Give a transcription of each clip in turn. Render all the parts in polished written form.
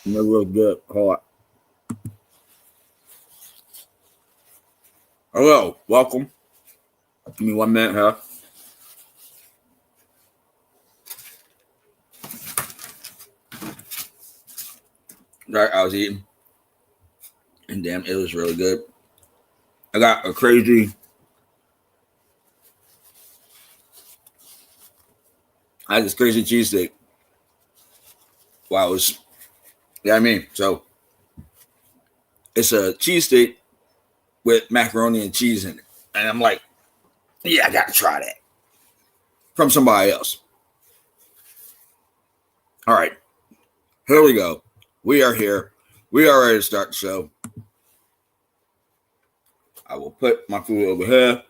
They're real good. Hot. Hello, welcome. Give me 1 minute here. Right, I was eating, and damn, it was really good. I got a crazy. I had this crazy cheesesteak. Wow, it was. Yeah, I mean, so it's a cheesesteak with macaroni and cheese in it, and I'm like, yeah, I gotta try that from somebody else. All right, here we go. We are here. We are ready to start the show. I will put my food over here.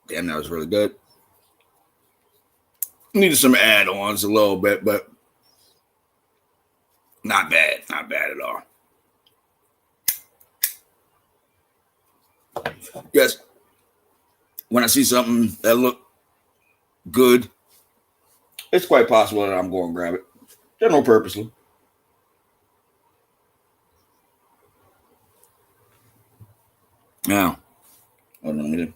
Damn, that was really good. Needed some add-ons a little bit, but not bad. Not bad at all. Yes, when I see something that look good, it's quite possible that I'm going to grab it. Just no purposely. Now, hold on a minute.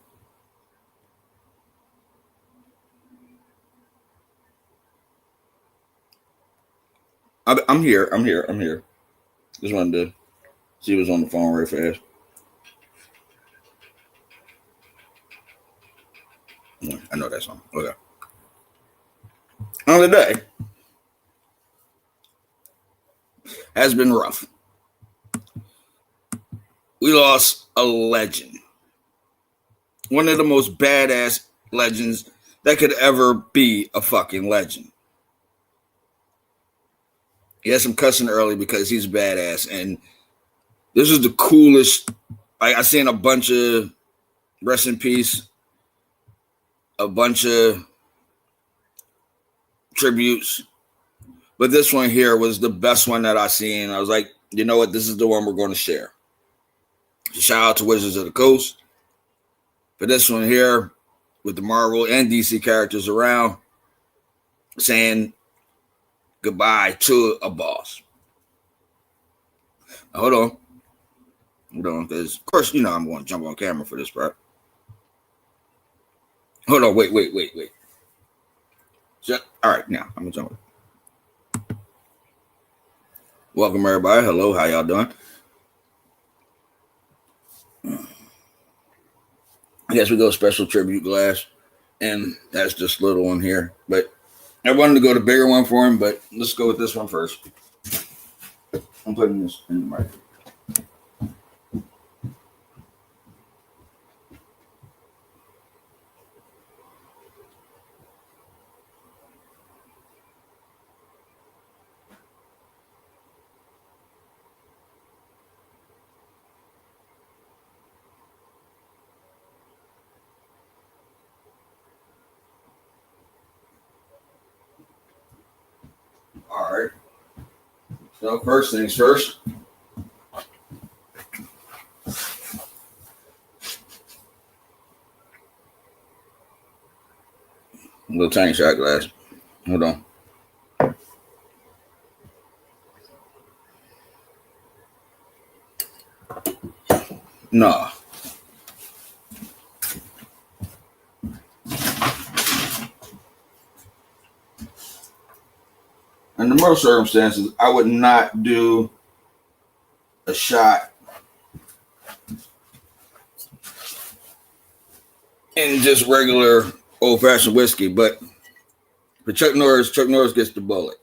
I'm here. Just wanted to see what's on the phone right fast. I know that song. Okay. Another day has been rough. We lost a legend. One of the most badass legends that could ever be a fucking legend. Yes, I'm cussing early because he's badass, and this is the coolest. I seen a bunch of rest in peace, a bunch of tributes, but this one here was the best one that I seen. I was like, you know what? This is the one we're going to share. Shout out to Wizards of the Coast for this one here with the Marvel and DC characters around saying goodbye to a boss. Now, hold on, because of course, you know I'm going to jump on camera for this part. Hold on, wait. All right, now I'm going to jump. Welcome, everybody. Hello, how y'all doing? I guess we go special tribute glass, and that's just little one here. But I wanted to go the bigger one for him, but let's go with this one first. I'm putting this in the microwave. All right. So first things first. A little tiny shot glass. Hold on. No. Under most circumstances, I would not do a shot in just regular old-fashioned whiskey, but for Chuck Norris gets the bullet.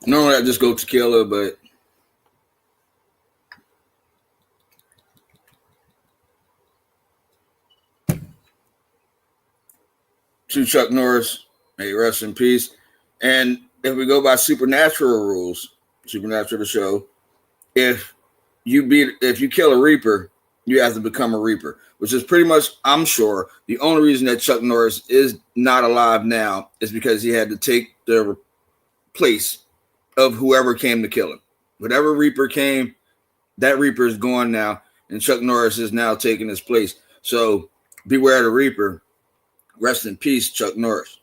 Normally I just go tequila, but to Chuck Norris, may rest in peace. And if we go by Supernatural rules, Supernatural the show, if you kill a Reaper, you have to become a Reaper, which is pretty much, I'm sure, the only reason that Chuck Norris is not alive now is because he had to take the place of whoever came to kill him. Whatever Reaper came, that Reaper is gone now, and Chuck Norris is now taking his place. So Beware the Reaper. Rest in peace, Chuck Norris.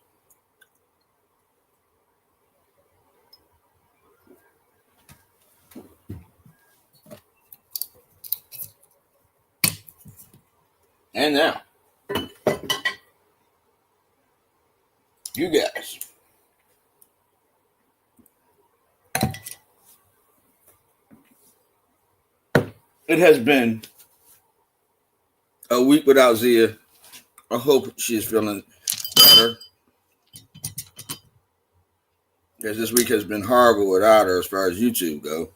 And now, you guys. It has been a week without Zia. I hope she's feeling better. Because this week has been horrible without her as far as YouTube go.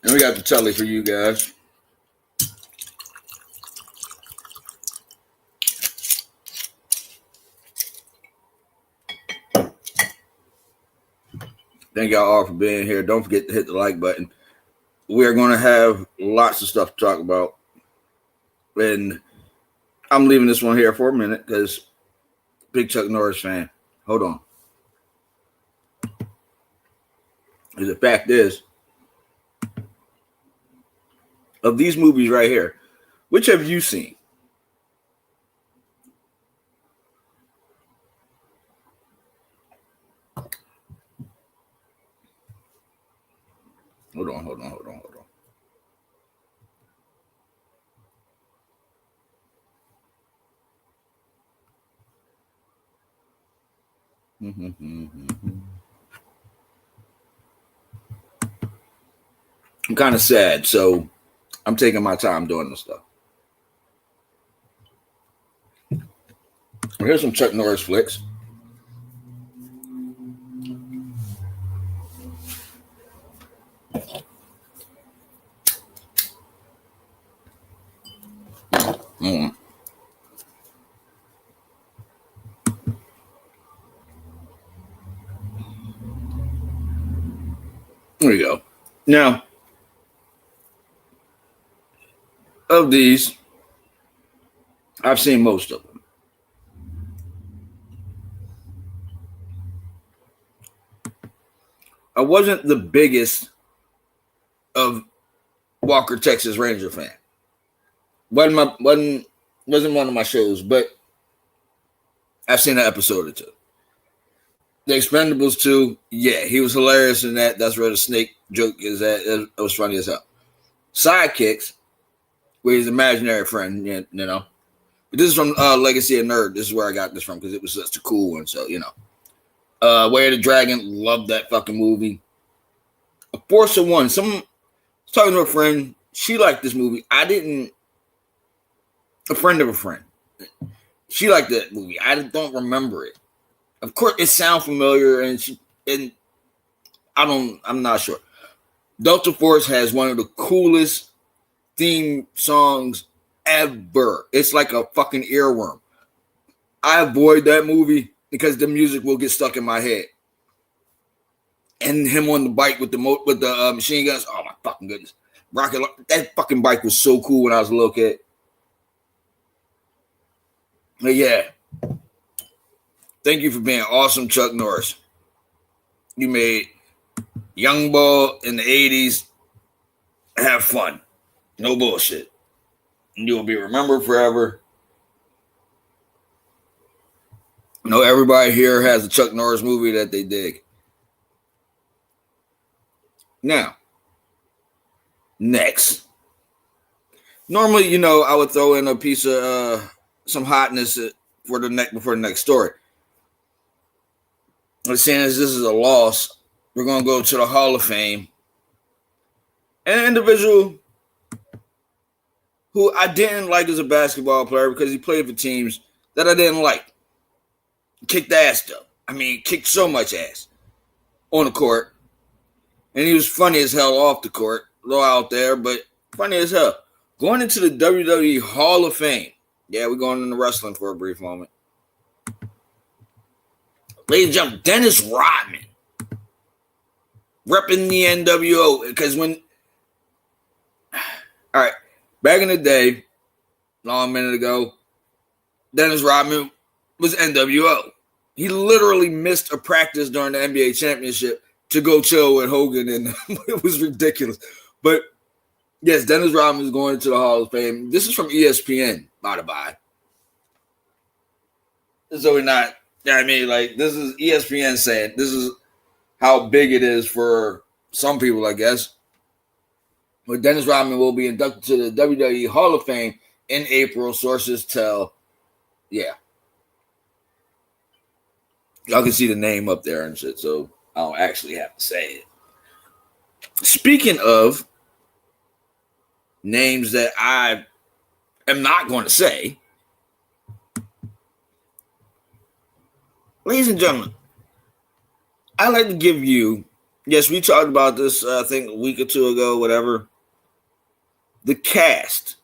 And we got the telly for you guys. Thank y'all all for being here. Don't forget to hit the like button. We're going to have lots of stuff to talk about. And I'm leaving this one here for a minute because big Chuck Norris fan. Hold on. The fact is, of these movies right here, which have you seen? Hold on. I'm kind of sad, so I'm taking my time doing this stuff. Here's some Chuck Norris flicks. There you go. Now, of these, I've seen most of them. I wasn't the biggest of Walker Texas Ranger fan. Wasn't one of my shows, but I've seen an episode or two. The Expendables 2, yeah, he was hilarious in that. That's where the snake joke is at. It was funny as hell. Sidekicks, where he's an imaginary friend, you know. But this is from Legacy of Nerd. This is where I got this from because it was such a cool one. So, you know. Way of the Dragon, loved that fucking movie. A Force of One. Someone was talking to a friend. She liked this movie. I didn't. A friend of a friend. She liked that movie. I don't remember it. Of course, it sounds familiar, and I'm not sure. Delta Force has one of the coolest theme songs ever. It's like a fucking earworm. I avoid that movie because the music will get stuck in my head. And him on the bike with the machine guns. Oh my fucking goodness! That fucking bike was so cool when I was a little kid. But yeah. Thank you for being awesome, Chuck Norris. You made Young Bull in the 80s have fun. No bullshit. And you'll be remembered forever. I know everybody here has a Chuck Norris movie that they dig. Now, next. Normally, you know, I would throw in a piece of some hotness before the next story. But seeing as this is a loss, we're going to go to the Hall of Fame. An individual who I didn't like as a basketball player because he played for teams that I didn't like. Kicked ass, though. I mean, kicked so much ass on the court. And he was funny as hell off the court. Low out there, but funny as hell. Going into the WWE Hall of Fame. Yeah, we're going into wrestling for a brief moment. Ladies and gentlemen, Dennis Rodman repping the NWO because all right, back in the day, long minute ago, Dennis Rodman was NWO. He literally missed a practice during the NBA championship to go chill with Hogan, and it was ridiculous. But Yes, Dennis Rodman is going to the Hall of Fame. This is from ESPN, by the by. So we're not, I mean, like, this is ESPN saying this is how big it is for some people, I guess. But Dennis Rodman will be inducted to the WWE Hall of Fame in April, sources tell. Yeah. Y'all can see the name up there and shit, so I don't actually have to say it. Speaking of names that I am not going to say, ladies and gentlemen, I'd like to give you, yes, we talked about this, I think, a week or two ago, whatever, the cast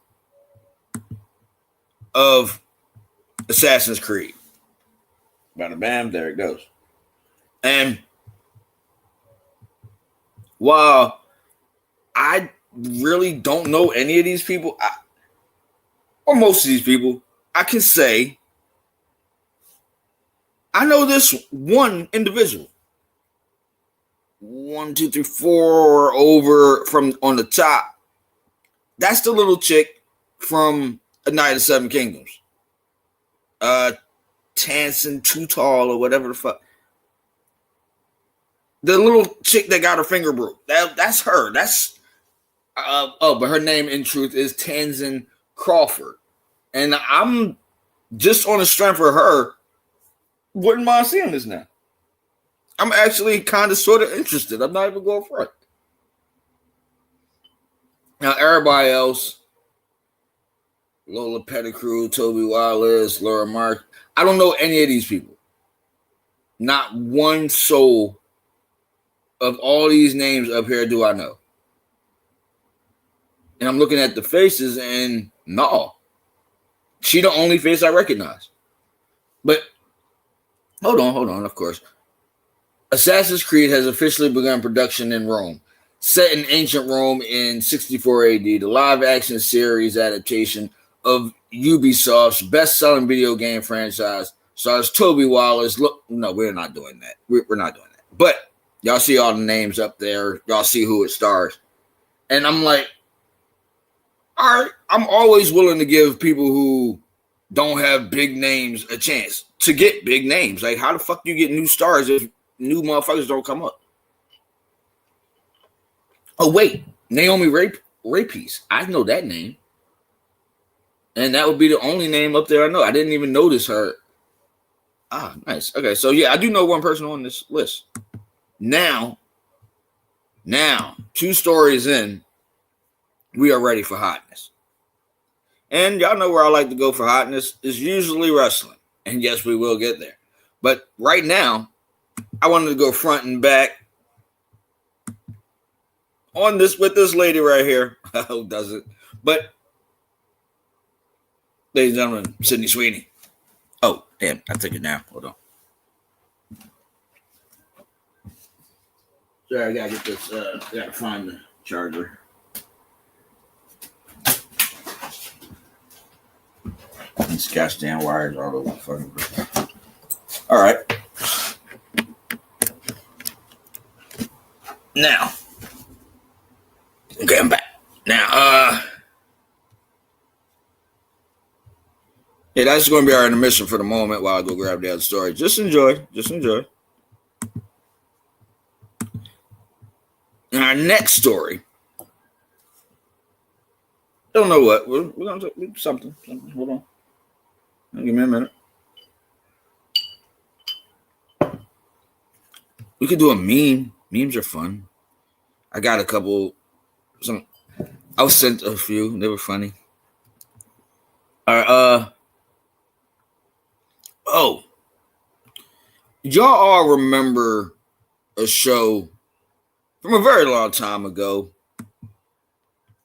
of Assassin's Creed. Bada bam, there it goes. And while I really don't know any of these people, or most of these people, I can say I know this one individual. 1, 2, 3, 4 over from on the top. That's the little chick from A Night of Seven Kingdoms. Tansen Too Tall or whatever the fuck. The little chick that got her finger broke. That's her. That's but her name in truth is Tanzan Crawford. And I'm just on the strength of her, wouldn't mind seeing this now. I'm actually kind of sort of interested. I'm not even going for it. Now, everybody else, Lola Pettigrew, Toby Wallace, Laura Mark, I don't know any of these people. Not one soul of all these names up here do I know. And I'm looking at the faces and no. She the only face I recognize. But hold on, of course. Assassin's Creed has officially begun production in Rome. Set in ancient Rome in 64 AD, the live-action series adaptation of Ubisoft's best-selling video game franchise stars Toby Wallace. Look, no, we're not doing that. We're not doing that. But y'all see all the names up there. Y'all see who it stars. And I'm like, all right, I'm always willing to give people who don't have big names a chance to get big names. Like, how the fuck do you get new stars if new motherfuckers don't come up? Oh, wait. Naomi Rapace. I know that name. And that would be the only name up there I know. I didn't even notice her. Ah, nice. Okay, so yeah, I do know one person on this list. Now, 2 stories in, we are ready for hotness. And y'all know where I like to go for hotness is usually wrestling. And yes, we will get there. But right now, I wanted to go front and back on this with this lady right here. Who doesn't? But, ladies and gentlemen, Sydney Sweeney. Oh, damn, I took it now. Hold on. Sorry, I gotta get this. Gotta find the charger. These goddamn wires all over the fucking place. All right. Now, okay, I'm back. Now, yeah, that's going to be our intermission for the moment while I go grab the other story. Just enjoy. And our next story, don't know what. We're going to do something. Hold on. Give me a minute. We could do a meme. Memes are fun. I got a couple. I was sent a few. They were funny. All right. Oh. Y'all all remember a show from a very long time ago.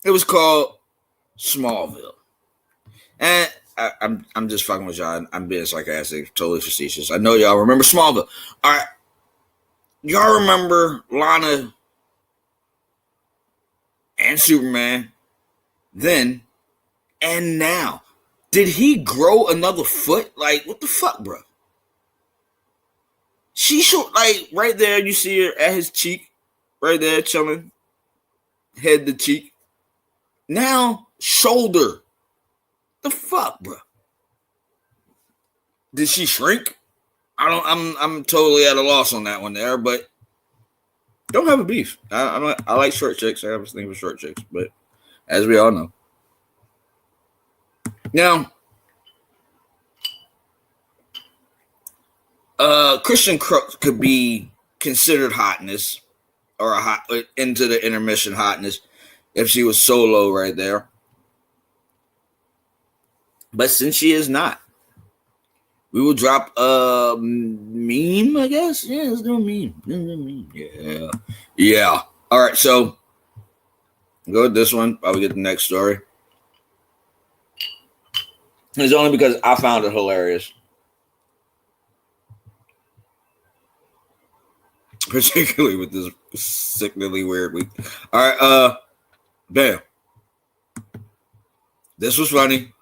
It was called Smallville. And I'm just fucking with y'all. I'm being sarcastic, totally facetious. I know y'all remember Smallville. All right. Y'all remember Lana and Superman then and now? Did he grow another foot? Like, what the fuck, bro? She should, like, right there, you see her at his cheek. Right there, chilling. Head to cheek. Now, shoulder. The fuck, bro? Did she shrink? I'm totally at a loss on that one there, but don't have a beef. I like short chicks. I have a thing for short chicks, but as we all know. Now, Christian Crook could be considered hotness or into the intermission hotness if she was solo right there. But since she is not, we will drop a meme, I guess. Yeah, let's do a meme. Yeah. All right, so go with this one. I'll get the next story. It's only because I found it hilarious. Particularly with this sickeningly weird week. All right, bam. This was funny.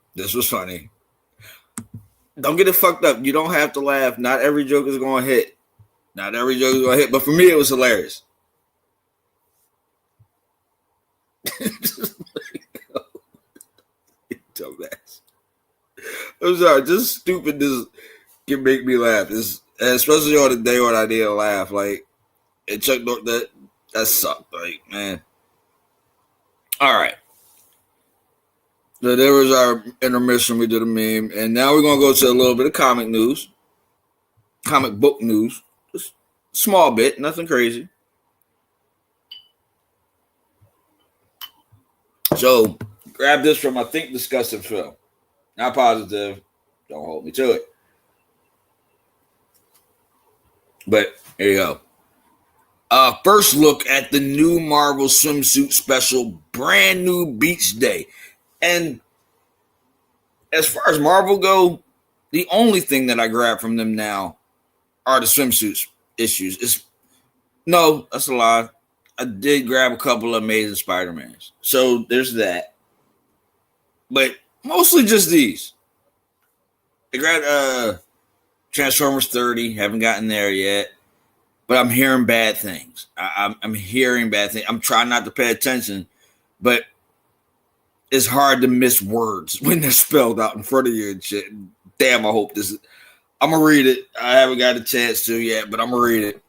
Don't get it fucked up. You don't have to laugh. Not every joke is going to hit. But for me, it was hilarious. Dumbass. I'm sorry. Just stupidness can make me laugh. Especially on the day when I need to laugh. Like, it Chuck that sucked. Like, man. All right. So there was our intermission. We did a meme. And now we're going to go to a little bit of comic book news. Just small bit. Nothing crazy. So grab this from, I think, Disgusting Phil. Not positive. Don't hold me to it. But here you go. First look at the new Marvel swimsuit special, brand new beach day. And as far as Marvel go, the only thing that I grab from them now are the swimsuits issues. No, that's a lie. I did grab a couple of Amazing Spider-Mans. So there's that. But mostly just these. I grabbed Transformers 30. Haven't gotten there yet. But I'm hearing bad things. I'm hearing bad things. I'm trying not to pay attention. But it's hard to miss words when they're spelled out in front of you and shit. Damn, I hope this is... I'm going to read it. I haven't got a chance to yet, but I'm going to read it.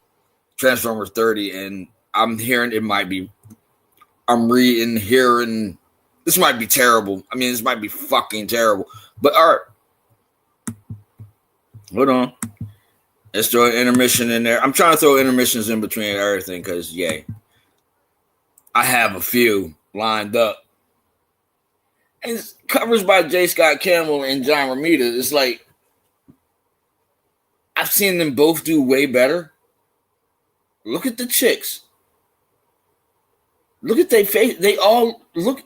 Transformers 30, and I'm hearing it might be... I'm hearing... This might be terrible. I mean, this might be fucking terrible. But, all right. Hold on. Let's throw an intermission in there. I'm trying to throw intermissions in between everything because, yay. I have a few lined up. And it's covers by J. Scott Campbell and John Romita. It's like, I've seen them both do way better. Look at the chicks. Look at their face. They all look.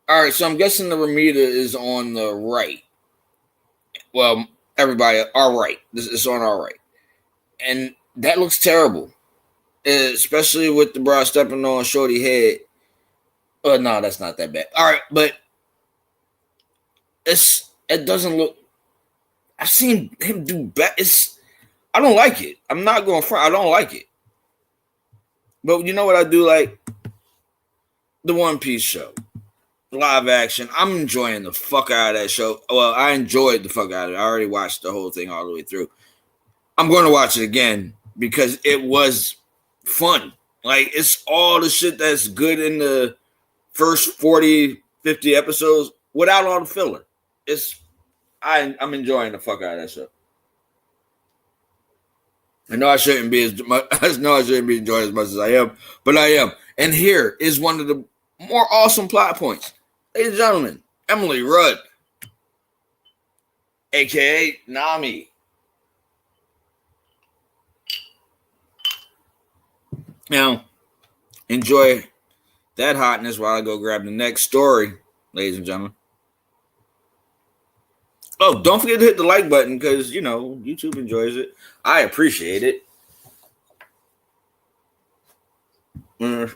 All right, so I'm guessing the Romita is on the right. Well, everybody, our right. This is on our right. And that looks terrible. Especially with the bra stepping on shorty head. Oh, no, that's not that bad. All right, but it doesn't look. I've seen him do bad. I don't like it. I'm not going front. I don't like it. But you know what I do like? The One Piece show. Live action. I'm enjoying the fuck out of that show. Well, I enjoyed the fuck out of it. I already watched the whole thing all the way through. I'm going to watch it again because it was fun. Like, it's all the shit that's good in the first 40, 50 episodes without all the filler. I'm enjoying the fuck out of that show. I know I shouldn't be enjoying as much as I am, but I am. And here is one of the more awesome plot points. Ladies and gentlemen, Emily Rudd, a.k.a. Nami. Now, enjoy that hotness while I go grab the next story, ladies and gentlemen. Oh, don't forget to hit the like button because, you know, YouTube enjoys it. I appreciate it.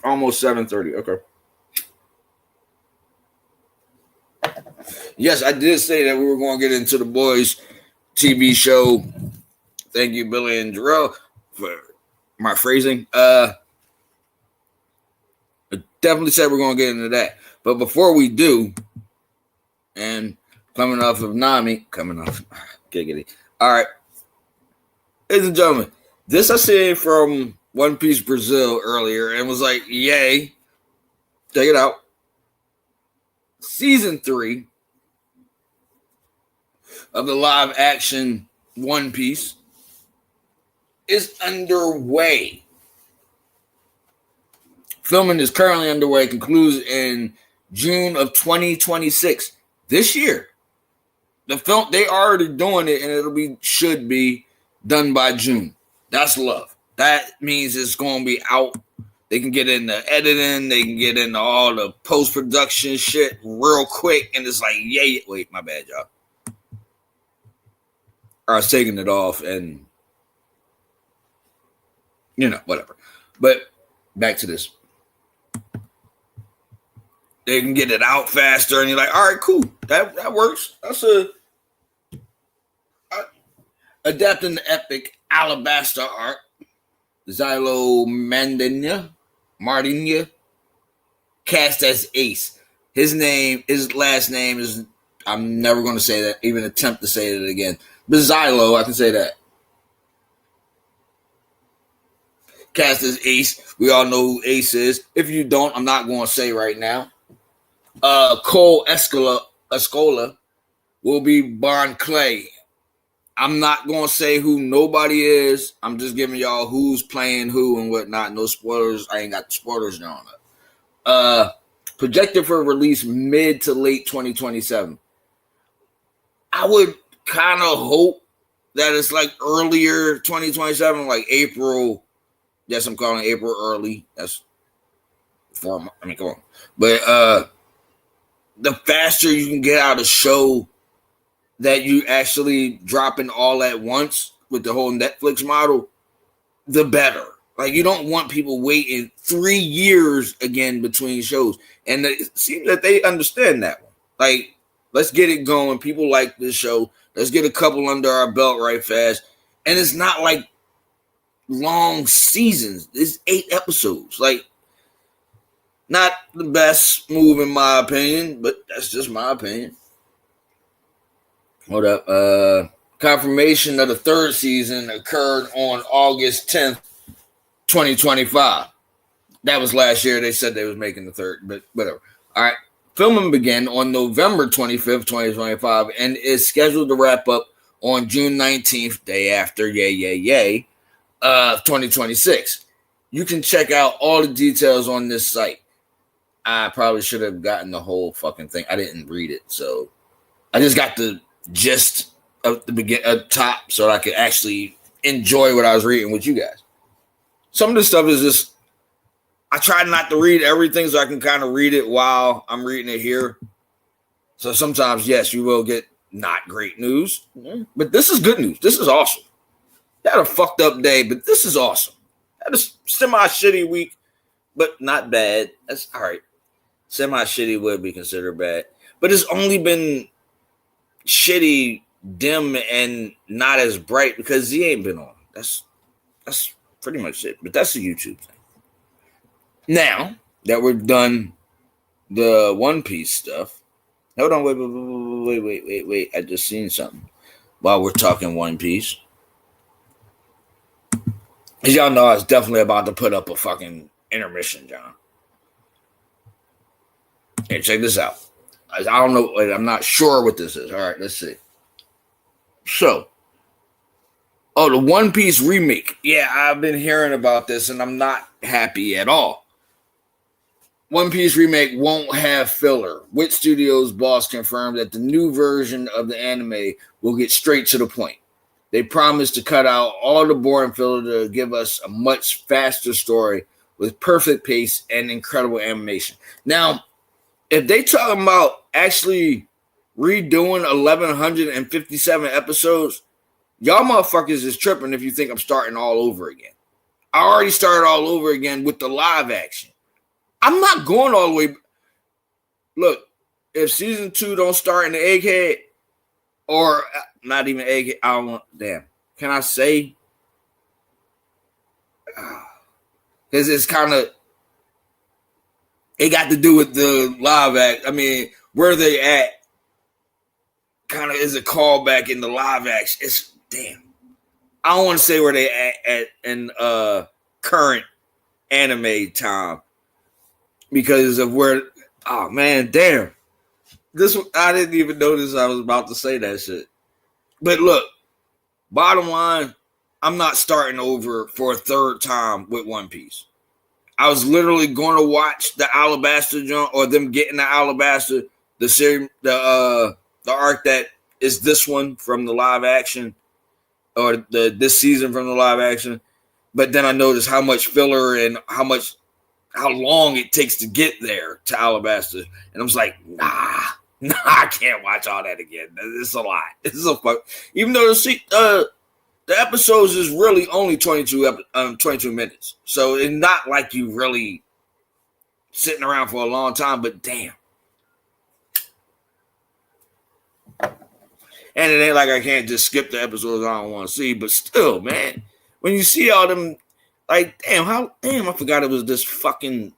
Almost 7:30. Okay. Yes, I did say that we were going to get into the boys TV show. Thank you, Billy and Jarrell, for my phrasing. I definitely said we're going to get into that. But before we do, and coming off of Nami, giggity. All right, ladies and gentlemen, this I said from One Piece Brazil earlier and was like, yay. Check it out. Season 3 of the live action One Piece is underway. Filming is currently underway, concludes in June of 2026. This year. The film, they already doing it, and should be done by June. That's love. That means it's going to be out. They can get into editing. They can get into all the post-production shit real quick. And it's like, yay. Wait, my bad, y'all. I was taking it off and, whatever. But back to this. They can get it out faster. And you're like, all right, cool. That works. That's adapting the epic Alabasta arc. Xylo Mardinia, cast as Ace. His last name is, I'm never going to say that, even attempt to say it again. But Xylo, I can say that. Cast as Ace. We all know who Ace is. If you don't, I'm not going to say right now. Cole Escola will be Bon Clay. I'm not going to say who nobody is. I'm just giving y'all who's playing who and whatnot. No spoilers. I ain't got the spoilers on it. Projected for release mid to late 2027. I would kind of hope that it's like earlier 2027, like April. Yes, I'm calling April early. That's 4 months. I mean, come on. But the faster you can get out a show that you actually dropping all at once with the whole Netflix model, the better. Like, you don't want people waiting 3 years again between shows. And it seems that they understand that one. Like, let's get it going. People like this show. Let's get a couple under our belt right fast. And it's not like long seasons. It's 8 episodes. Like, not the best move in my opinion, but that's just my opinion. Hold up. Confirmation of the 3rd season occurred on August 10th, 2025. That was last year. They said they was making the 3rd, but whatever. All right. Filming began on November 25th, 2025, and is scheduled to wrap up on June 19th, day after, 2026. You can check out all the details on this site. I probably should have gotten the whole fucking thing. I didn't read it, so I just got the gist of the top so I could actually enjoy what I was reading with you guys. Some of this stuff is just, I try not to read everything so I can kind of read it while I'm reading it here. So sometimes, yes, you will get not great news, but this is good news. This is awesome. You had a fucked up day, but this is awesome. Had a semi-shitty week, but not bad. That's all right. Semi-shitty would be considered bad, but it's only been shitty, dim, and not as bright because he ain't been on. That's pretty much it. But that's a YouTube thing. Now that we've done the One Piece stuff, hold on, wait. I just seen something while we're talking One Piece. As y'all know, I was definitely about to put up a fucking intermission, John. Hey, check this out. I don't know. I'm not sure what this is. All right, let's see. So, the One Piece remake. Yeah, I've been hearing about this, and I'm not happy at all. One Piece remake won't have filler. Wit Studios boss confirmed that the new version of the anime will get straight to the point. They promised to cut out all the boring filler to give us a much faster story with perfect pace and incredible animation. Now, if they talking about actually redoing 1,157 episodes, y'all motherfuckers is tripping if you think I'm starting all over again. I already started all over again with the live action. I'm not going all the way. Look, if season 2 don't start in the egghead, or not even egghead, I don't want, damn. Can I say? Because it's kind of, it got to do with the live act. I mean, where they at kind of is a callback in the live action. It's damn. I don't want to say where they at in current anime time because of where. Oh man, damn. This I didn't even notice I was about to say that shit. But look, bottom line, I'm not starting over for a third time with One Piece. I was literally going to watch the Alabasta joint or them getting the Alabasta, the series, the arc that is this one from the live action or this season from the live action. But then I noticed how much filler and how long it takes to get there to Alabasta. And I was like, nah, I can't watch all that again. It's a lot. It's a fuck. Even though the episodes is really only 22 minutes. So it's not like you really sitting around for a long time, but damn. And it ain't like I can't just skip the episodes I don't want to see, but still, man, when you see all them, like, I forgot it was this fucking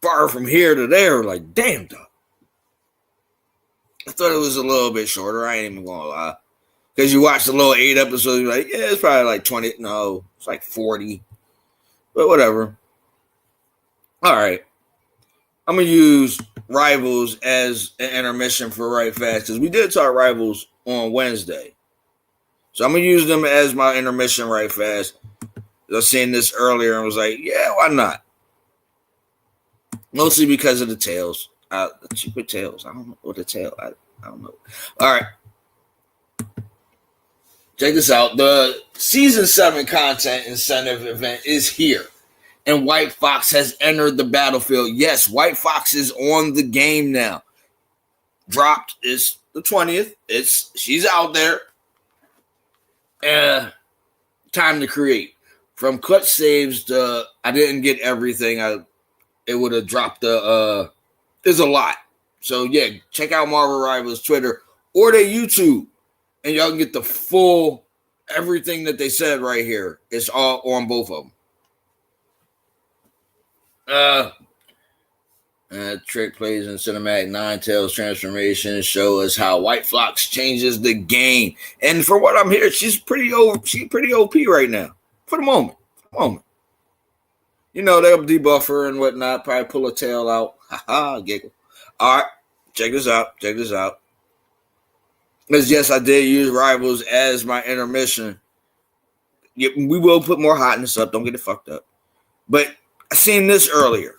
far from here to there. Like, damn, dog. I thought it was a little bit shorter. I ain't even gonna lie. Because you watch the little 8 episodes, you're like, yeah, it's probably like 20. No, it's like 40. But whatever. All right. I'm going to use Rivals as an intermission for Right Fast. Because we did talk Rivals on Wednesday. So I'm going to use them as my intermission right fast. I was saying this earlier and was like, yeah, why not? Mostly because of the tails. The cheaper tails. I don't know what the tail. I don't know. All right. Check this out. The Season 7 content incentive event is here. And White Fox has entered the battlefield. Yes, White Fox is on the game now. Dropped is the 20th. She's out there. Time to create. From clutch saves to I didn't get everything. It would have dropped there's a lot. So yeah, check out Marvel Rivals Twitter or their YouTube. And y'all can get the full everything that they said right here. It's all on both of them. Trick plays in Cinematic Ninetales transformation show us how White Fox changes the game. And for what I'm hearing, she's pretty OP right now. For the moment. You know, they'll debuff her and whatnot, probably pull her tail out. Haha, giggle. All right, check this out. Because yes, I did use Rivals as my intermission. Yeah, we will put more hotness up. Don't get it fucked up. But I seen this earlier.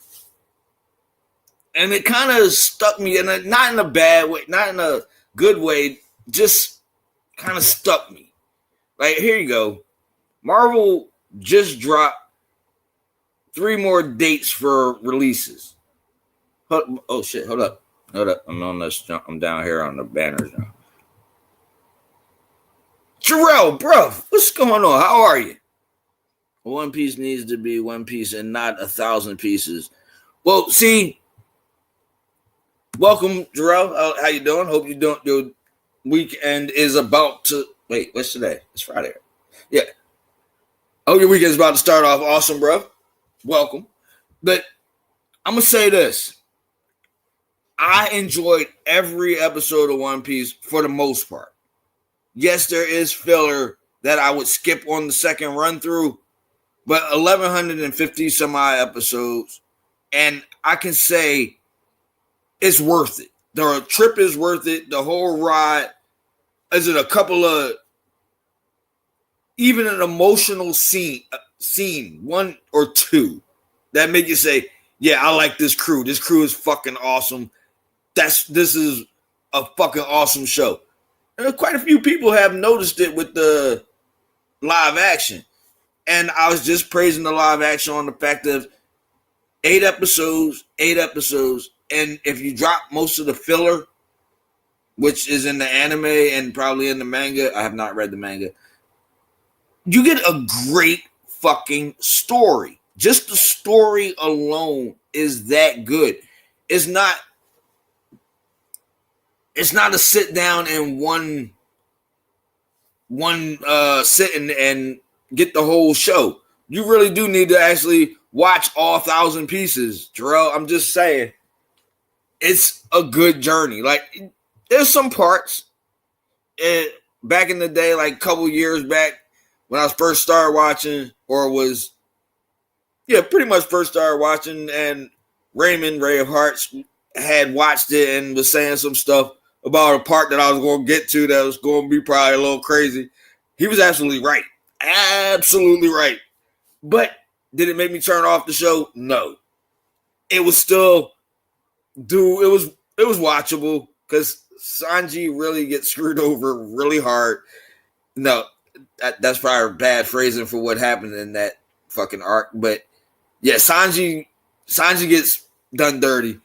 And it kind of stuck me, not in a bad way, not in a good way, just kind of stuck me. Like, here you go. Marvel just dropped 3 more dates for releases. Oh, shit. Hold up. I'm on this jump. I'm down here on the banners now. Jarrell, bro, what's going on? How are you? One Piece needs to be one piece and not 1,000 pieces. Well, see, welcome, Jarrell. How you doing? Hope you doing. Your weekend is about to. Wait, what's today? It's Friday. Yeah. Oh, your weekend's about to start off awesome, bro. Welcome. But I'm going to say this. I enjoyed every episode of One Piece for the most part. Yes, there is filler that I would skip on the second run through, but 1,150 some odd episodes, and I can say it's worth it. The trip is worth it. The whole ride. Is it a couple of even an emotional scene, one or two, that make you say, yeah, I like this crew. This crew is fucking awesome. This is a fucking awesome show. And quite a few people have noticed it with the live action. And I was just praising the live action on the fact of 8 episodes. And if you drop most of the filler, which is in the anime and probably in the manga, I have not read the manga, you get a great fucking story. Just the story alone is that good. It's not a sit down in one sitting and get the whole show. You really do need to actually watch all 1,000 pieces, Jarrell. I'm just saying, it's a good journey. Like, there's some parts back in the day, like a couple years back, when I was first started watching, pretty much first started watching, and Raymond Ray of Hearts had watched it and was saying some stuff about a part that I was going to get to that was going to be probably a little crazy. He was absolutely right. Absolutely right. But did it make me turn off the show? No. It was still, it was watchable because Sanji really gets screwed over really hard. No, that's probably bad phrasing for what happened in that fucking arc. But yeah, Sanji gets done dirty.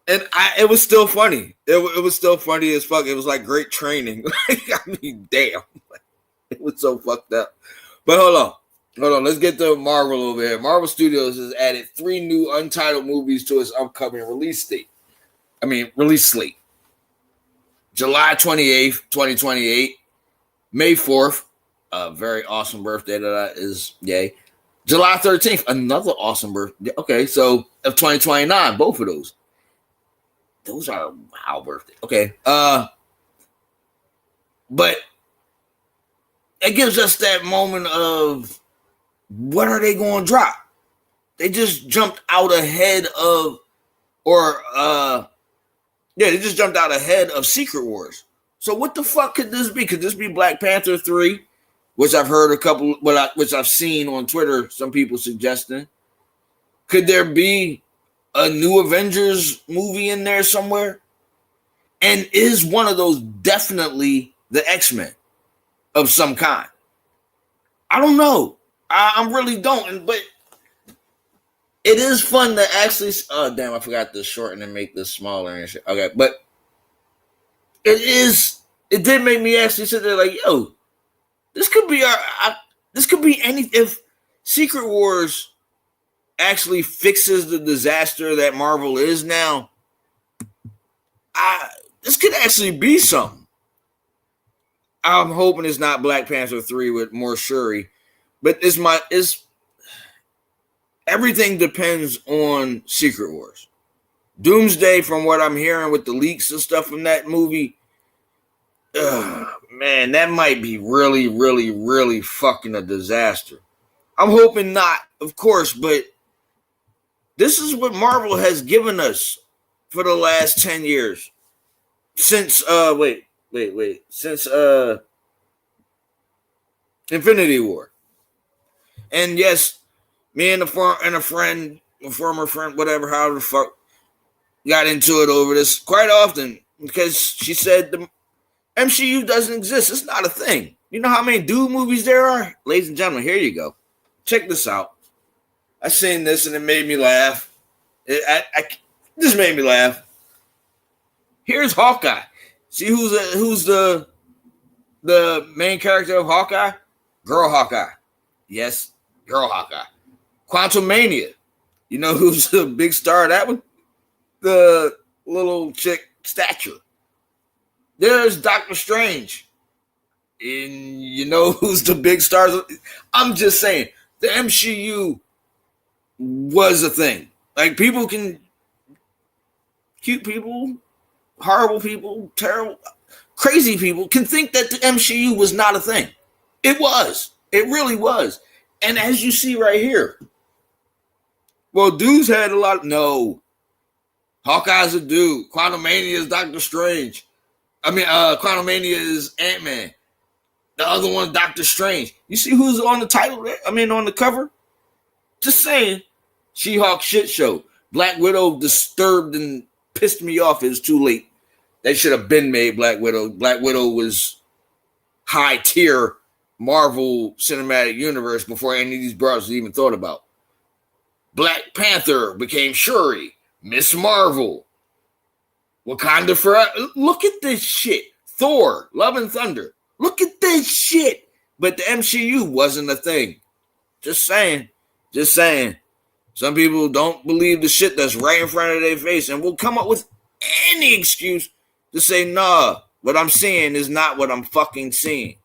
And it was still funny. It was still funny as fuck. It was like great training. I mean, damn. It was so fucked up. But hold on. Let's get to Marvel over here. Marvel Studios has added 3 new untitled movies to its upcoming release slate. July 28th, 2028. May 4th, a very awesome birthday that is, yay. July 13th, another awesome birthday. Okay, so of 2029, both of those. Those are wow birthday. Okay. But it gives us that moment of what are they going to drop? They just jumped out ahead of, they just jumped out ahead of Secret Wars. So what the fuck could this be? Could this be Black Panther 3? Which I've heard which I've seen on Twitter, some people suggesting. Could there be a new Avengers movie in there somewhere? And is one of those definitely the X-Men of some kind? I don't know. I really don't. But it is fun to actually. Oh damn! I forgot to shorten and make this smaller and shit. Okay, but it did make me actually sit there like, yo, this could be this could be any. If Secret Wars actually fixes the disaster that Marvel is now, this could actually be something. I'm hoping it's not Black Panther 3 with more Shuri, but everything depends on Secret Wars. Doomsday, from what I'm hearing with the leaks and stuff from that movie, man, that might be really, really, really fucking a disaster. I'm hoping not, of course, but this is what Marvel has given us for the last 10 years. Since, since Infinity War. And yes, me and a former friend, whatever, however the fuck, got into it over this quite often because she said the MCU doesn't exist. It's not a thing. You know how many Doom movies there are? Ladies and gentlemen, here you go. Check this out. I seen this and it made me laugh. This made me laugh. Here's Hawkeye. See who's the main character of Hawkeye? Girl Hawkeye. Yes, Girl Hawkeye. Quantumania. You know who's the big star of that one? The little chick Stature. There's Doctor Strange. And you know who's the big stars? I'm just saying, the MCU was a thing. Like, cute people, horrible people, terrible, crazy people can think that the MCU was not a thing. It was. It really was. And as you see right here, well, dudes had a lot. No. Hawkeye's a dude. Quantumania is Doctor Strange. Quantumania is Ant-Man. The other one, Doctor Strange. You see who's on the title there? On the cover? Just saying. She-Hulk shit show. Black Widow disturbed and pissed me off. It was too late. They should have been made Black Widow. Black Widow was high tier Marvel Cinematic Universe before any of these brothers even thought about. Black Panther became Shuri. Miss Marvel. Wakanda Forever. Look at this shit. Thor. Love and Thunder. Look at this shit. But the MCU wasn't a thing. Just saying. Just saying. Some people don't believe the shit that's right in front of their face and will come up with any excuse to say, nah, what I'm seeing is not what I'm fucking seeing.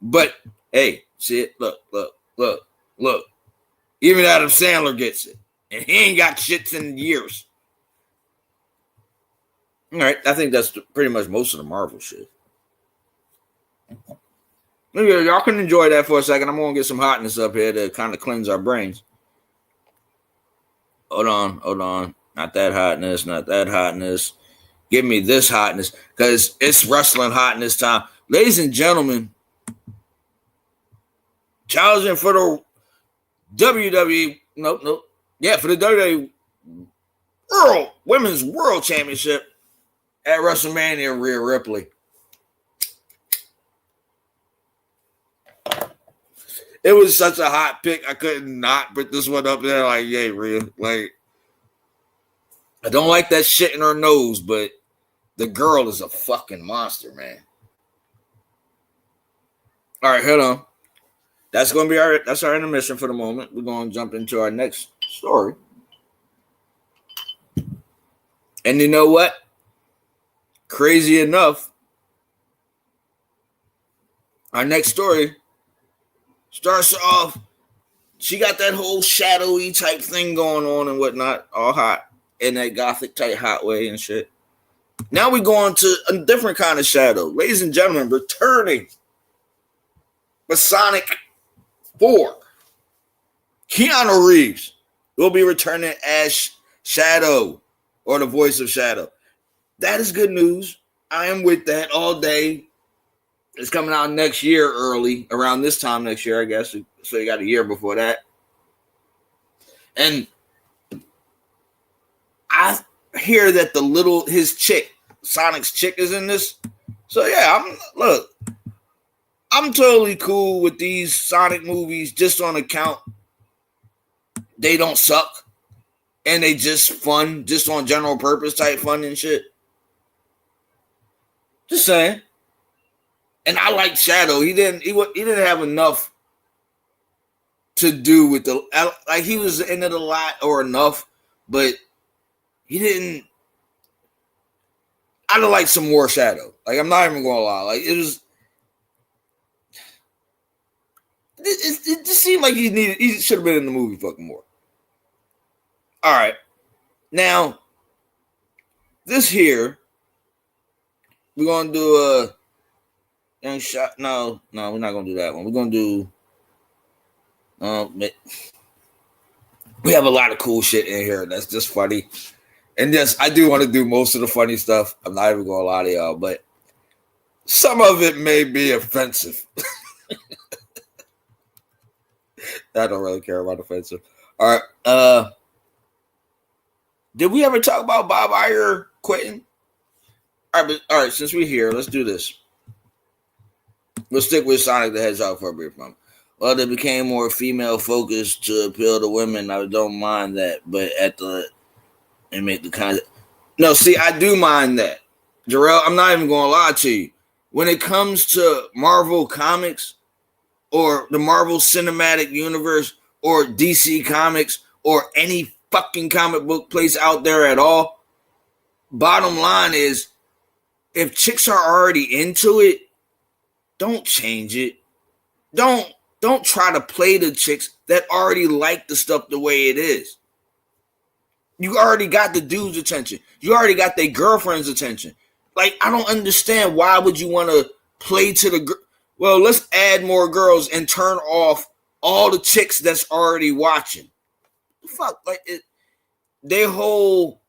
But, hey, see it? Look. Even Adam Sandler gets it. And he ain't got shits in years. All right. I think that's pretty much most of the Marvel shit. Y'all can enjoy that for a second. I'm going to get some hotness up here to kind of cleanse our brains. Hold on. Not that hotness. Give me this hotness because it's wrestling hotness time. Ladies and gentlemen, challenging for the WWE, for the WWE Women's World Championship at WrestleMania, Rhea Ripley. It was such a hot pick. I could not put this one up there. Like, yay, Rhea. Like, I don't like that shit in her nose, but the girl is a fucking monster, man. All right, hold on. That's going to be our intermission for the moment. We're going to jump into our next story. And you know what? Crazy enough, our next story starts off, she got that whole shadowy type thing going on and whatnot, all hot, in that gothic type hot way and shit. Now we go on to a different kind of shadow. Ladies and gentlemen, returning Masonic 4. Keanu Reeves will be returning as Shadow, or the voice of Shadow. That is good news. I am with that all day. It's coming out next year early, around this time next year, I guess. So you got a year before that. And I hear that his chick, Sonic's chick, is in this. So yeah, I'm totally cool with these Sonic movies just on account they don't suck and they just fun, just on general purpose type fun and shit. Just saying. And I like Shadow. He didn't have enough to do with he was in it a lot or enough, but he didn't. I'd have liked some more Shadow. Like, I'm not even gonna lie. Like, it just seemed like he should have been in the movie fucking more. All right. Now, this here, we're gonna do a young shot. No, we're not gonna do that one. We're gonna do we have a lot of cool shit in here that's just funny. And yes, I do want to do most of the funny stuff. I'm not even gonna lie to y'all, but some of it may be offensive. I don't really care about offensive. All right. Did we ever talk about Bob Iger quitting? All right, since we're here, let's do this. We'll stick with Sonic the Hedgehog for a brief moment. Well, they became more female-focused to appeal to women. I don't mind that, but and make the kind of... No, see, I do mind that. Jarrell, I'm not even going to lie to you. When it comes to Marvel Comics or the Marvel Cinematic Universe or DC Comics or any fucking comic book place out there at all, bottom line is, if chicks are already into it, don't change it. Don't try to play the chicks that already like the stuff the way it is. You already got the dude's attention. You already got their girlfriend's attention. Like, I don't understand, why would you want to play to the... Well, let's add more girls and turn off all the chicks that's already watching. Fuck, like, their whole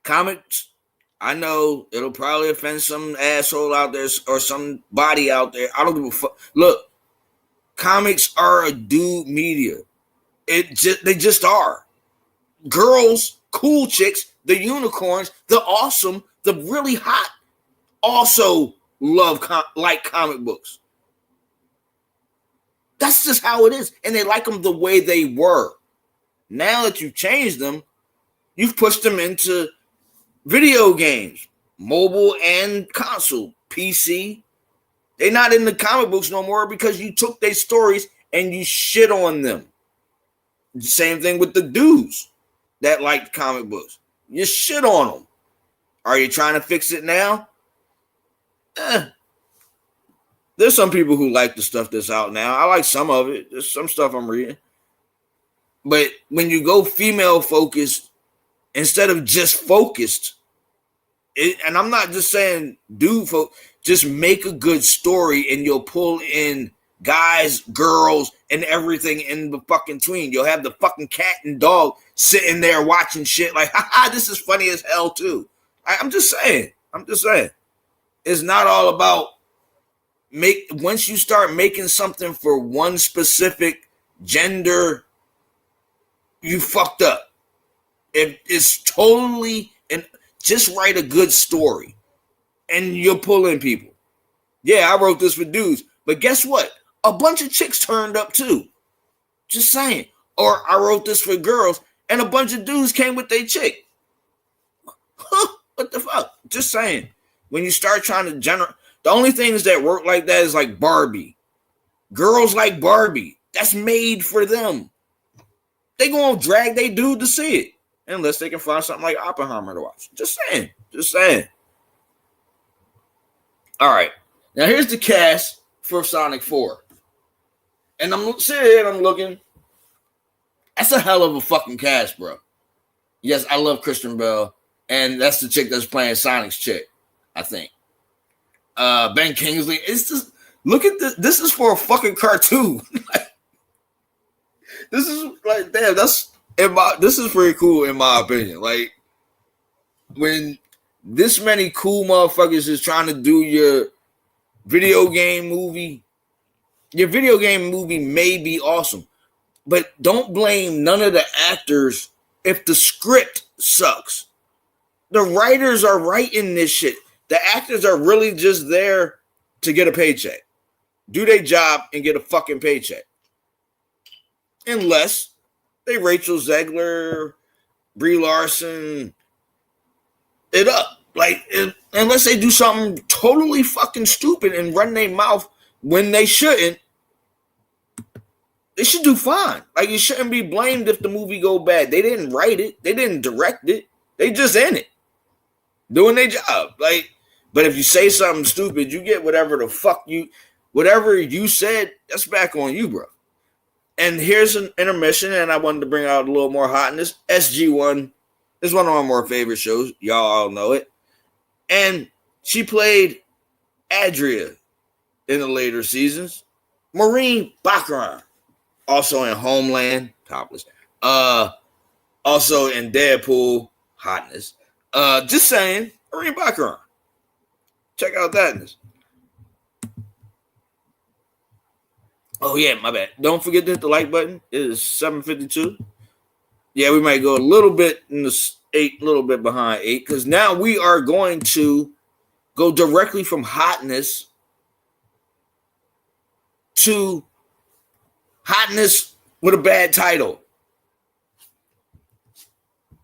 comics... I know it'll probably offend some asshole out there or some body out there. I don't give a fuck. Look, comics are a dude media. They just are. Girls, cool chicks, the unicorns, the awesome, the really hot, also like comic books. That's just how it is. And they like them the way they were. Now that you've changed them, you've pushed them into video games, mobile and console, PC. They're not in the comic books no more because you took their stories and you shit on them. Same thing with the dudes that like comic books. You shit on them. Are you trying to fix it now? There's some people who like the stuff that's out now. I like some of it. There's some stuff I'm reading. But when you go female focused instead of just focused, and I'm not just saying just make a good story and you'll pull in guys, girls, and everything in the fucking tween. You'll have the fucking cat and dog sitting there watching shit like, haha, this is funny as hell too. I'm just saying. It's not all about once you start making something for one specific gender, you fucked up. It's totally, and just write a good story and you'll pull in people. Yeah, I wrote this for dudes, but guess what? A bunch of chicks turned up too. Just saying. Or I wrote this for girls and a bunch of dudes came with their chick. What the fuck? Just saying. When you start trying to the only things that work like that is like Barbie. Girls like Barbie. That's made for them. They gonna drag they dude to see it. Unless they can find something like Oppenheimer to watch. Just saying. All right. Now here's the cast for Sonic 4. And I'm sitting here and I'm looking. That's a hell of a fucking cast, bro. Yes, I love Kristen Bell. And that's the chick that's playing Sonic's chick, I think. Ben Kingsley. It's just, look at this. This is for a fucking cartoon. This is like, damn, this is pretty cool in my opinion. Like, when this many cool motherfuckers is trying to do your video game movie may be awesome, but don't blame none of the actors if the script sucks. The writers are writing this shit. The actors are really just there to get a paycheck, do their job, and get a fucking paycheck. Unless they Rachel Zegler, Brie Larson it up. Like, unless they do something totally fucking stupid and run their mouth when they shouldn't, they should do fine. Like, you shouldn't be blamed if the movie go bad. They didn't write it. They didn't direct it. They just in it, doing their job. Like, but if you say something stupid, you get whatever you said, that's back on you, bro. And here's an intermission, and I wanted to bring out a little more hotness. SG-1 is one of my more favorite shows. Y'all all know it. And she played Adria in the later seasons. Maureen Baccarin, also in Homeland, topless. Also in Deadpool, hotness. Just saying, Maureen Baccarin. Check out that. Oh, yeah, my bad. Don't forget to hit the like button. It is 7:52. Yeah, we might go a little bit in the 8, a little bit behind 8, because now we are going to go directly from hotness to hotness with a bad title.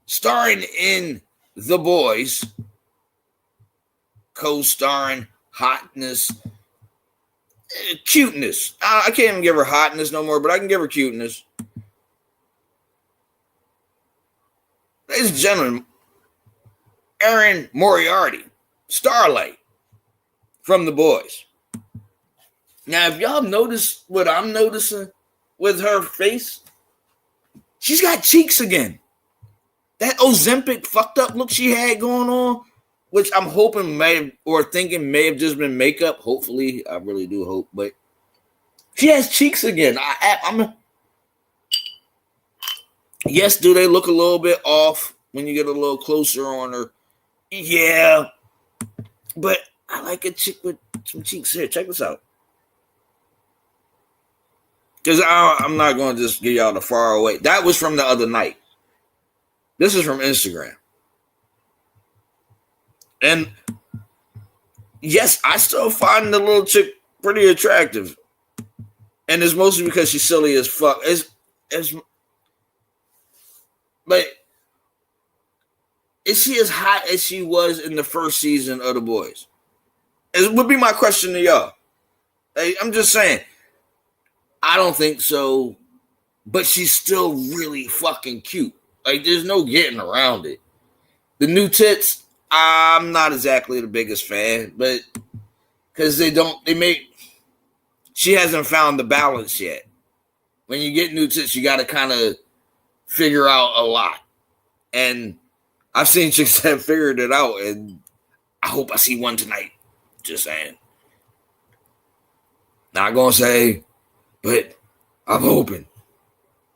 Starring in The Boys, co-starring hotness, cuteness. I can't even give her hotness no more, but I can give her cuteness. Ladies and gentlemen, Erin Moriarty, Starlight from The Boys. Now, if y'all notice what I'm noticing with her face, she's got cheeks again. That Ozempic fucked up look she had going on, which I'm hoping may have just been makeup. Hopefully, I really do hope. But she has cheeks again. Yes, do they look a little bit off when you get a little closer on her? Yeah. But I like a chick with some cheeks here. Check this out. Because I'm not going to just give y'all the far away. That was from the other night. This is from Instagram. And yes, I still find the little chick pretty attractive. And it's mostly because she's silly as fuck. But is she as hot as she was in the first season of The Boys? It would be my question to y'all. I'm just saying. I don't think so. But she's still really fucking cute. Like, there's no getting around it. The new tits, I'm not exactly the biggest fan, but because she hasn't found the balance yet. When you get new tits, you got to kind of figure out a lot. And I've seen chicks that have figured it out, and I hope I see one tonight. Just saying. Not gonna say, but I'm hoping.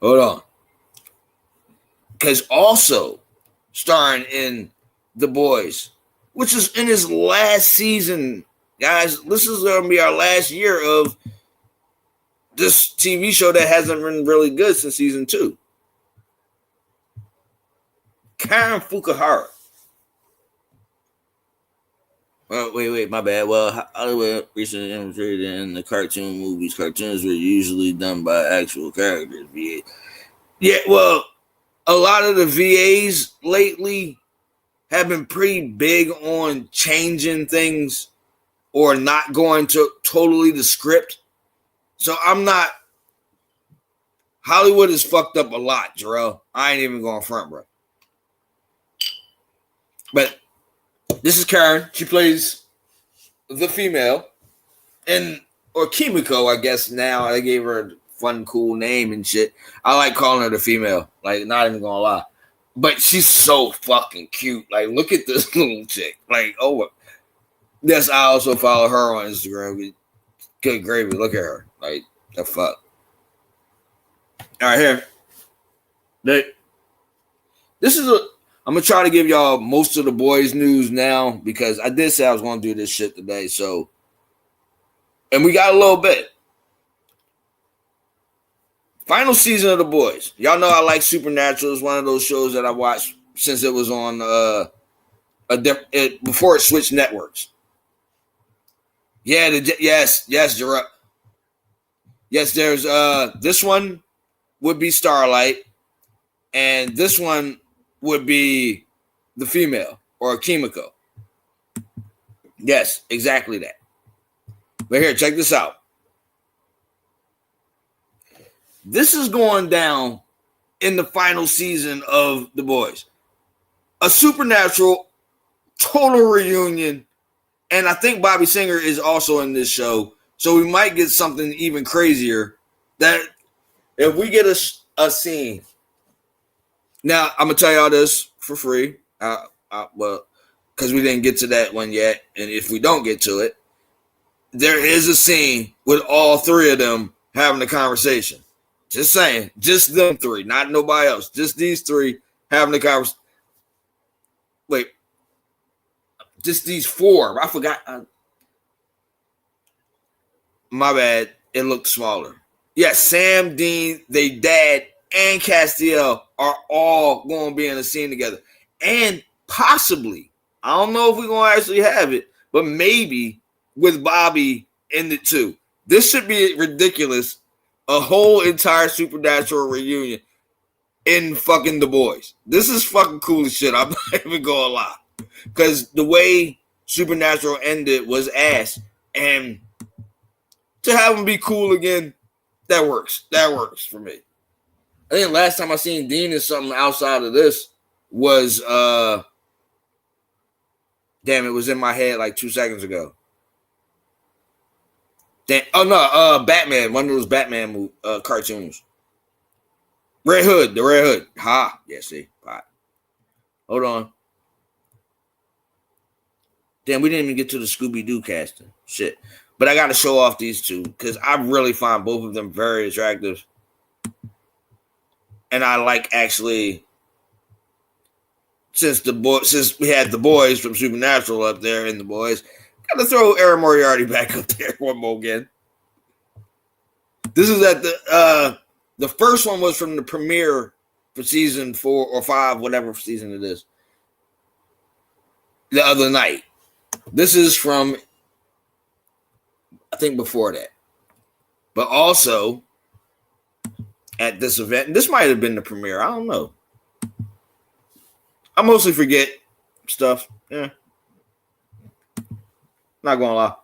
Hold on. Because also starring in The Boys, which is in his last season. Guys, this is going to be our last year of this TV show that hasn't been really good since season 2. Karen Fukuhara. Well, wait, my bad. Well, Hollywood recently demonstrated in the cartoon movies. Cartoons were usually done by actual characters. VA. Yeah, well, a lot of the VAs lately have been pretty big on changing things or not going to totally the script. So I'm not. Hollywood is fucked up a lot, Jarrell. I ain't even going front, bro. But this is Karen. She plays the female, or Kimiko, I guess now. I gave her a fun, cool name and shit. I like calling her the female. Like, not even gonna lie. But she's so fucking cute. Like, look at this little chick. Like, oh, yes, I also follow her on Instagram. Good gravy. Look at her. Like, the fuck. All right, here. This is I'm going to try to give y'all most of The Boys news now because I did say I was going to do this shit today. So, and we got a little bit. Final season of The Boys. Y'all know I like Supernatural. It's one of those shows that I watched since it was on before it switched networks. Yeah, yes, Gerard. Yes, there's this one would be Starlight, and this one would be the female or Kimiko. Yes, exactly that. But here, check this out. This is going down in the final season of The Boys. A Supernatural total reunion. And I think Bobby Singer is also in this show. So we might get something even crazier. That if we get a scene. Now, I'm going to tell y'all this for free. Well, because we didn't get to that one yet. And if we don't get to it, there is a scene with all three of them having a conversation. Just saying. Just them three. Not nobody else. Just these three having a conversation. Wait. Just these four. I forgot. My bad. It looked smaller. Yes, Sam, Dean, they dad, and Castiel are all going to be in a scene together. And possibly, I don't know if we're going to actually have it, but maybe with Bobby in it too. This should be ridiculous. A whole entire Supernatural reunion in fucking The Boys. This is fucking cool as shit. I'm not even going to lie. Because the way Supernatural ended was ass. And to have them be cool again, that works. That works for me. I think last time I seen Dean in something outside of this was, damn, it was in my head like 2 seconds ago. Damn, oh no, Batman, one of those Batman cartoons. Red Hood, the Red Hood. Ha, yeah, see, right. Hold on. Damn, we didn't even get to the Scooby-Doo casting. Shit. But I got to show off these two because I really find both of them very attractive. And I like actually, since we had The Boys from Supernatural up there in The Boys, got to throw Erin Moriarty back up there one more again. This is at the first one was from the premiere for season 4 or 5, whatever season it is, the other night. This is from, I think, before that. But also, at this event, this might have been the premiere. I don't know. I mostly forget stuff. Yeah. Not going to lie.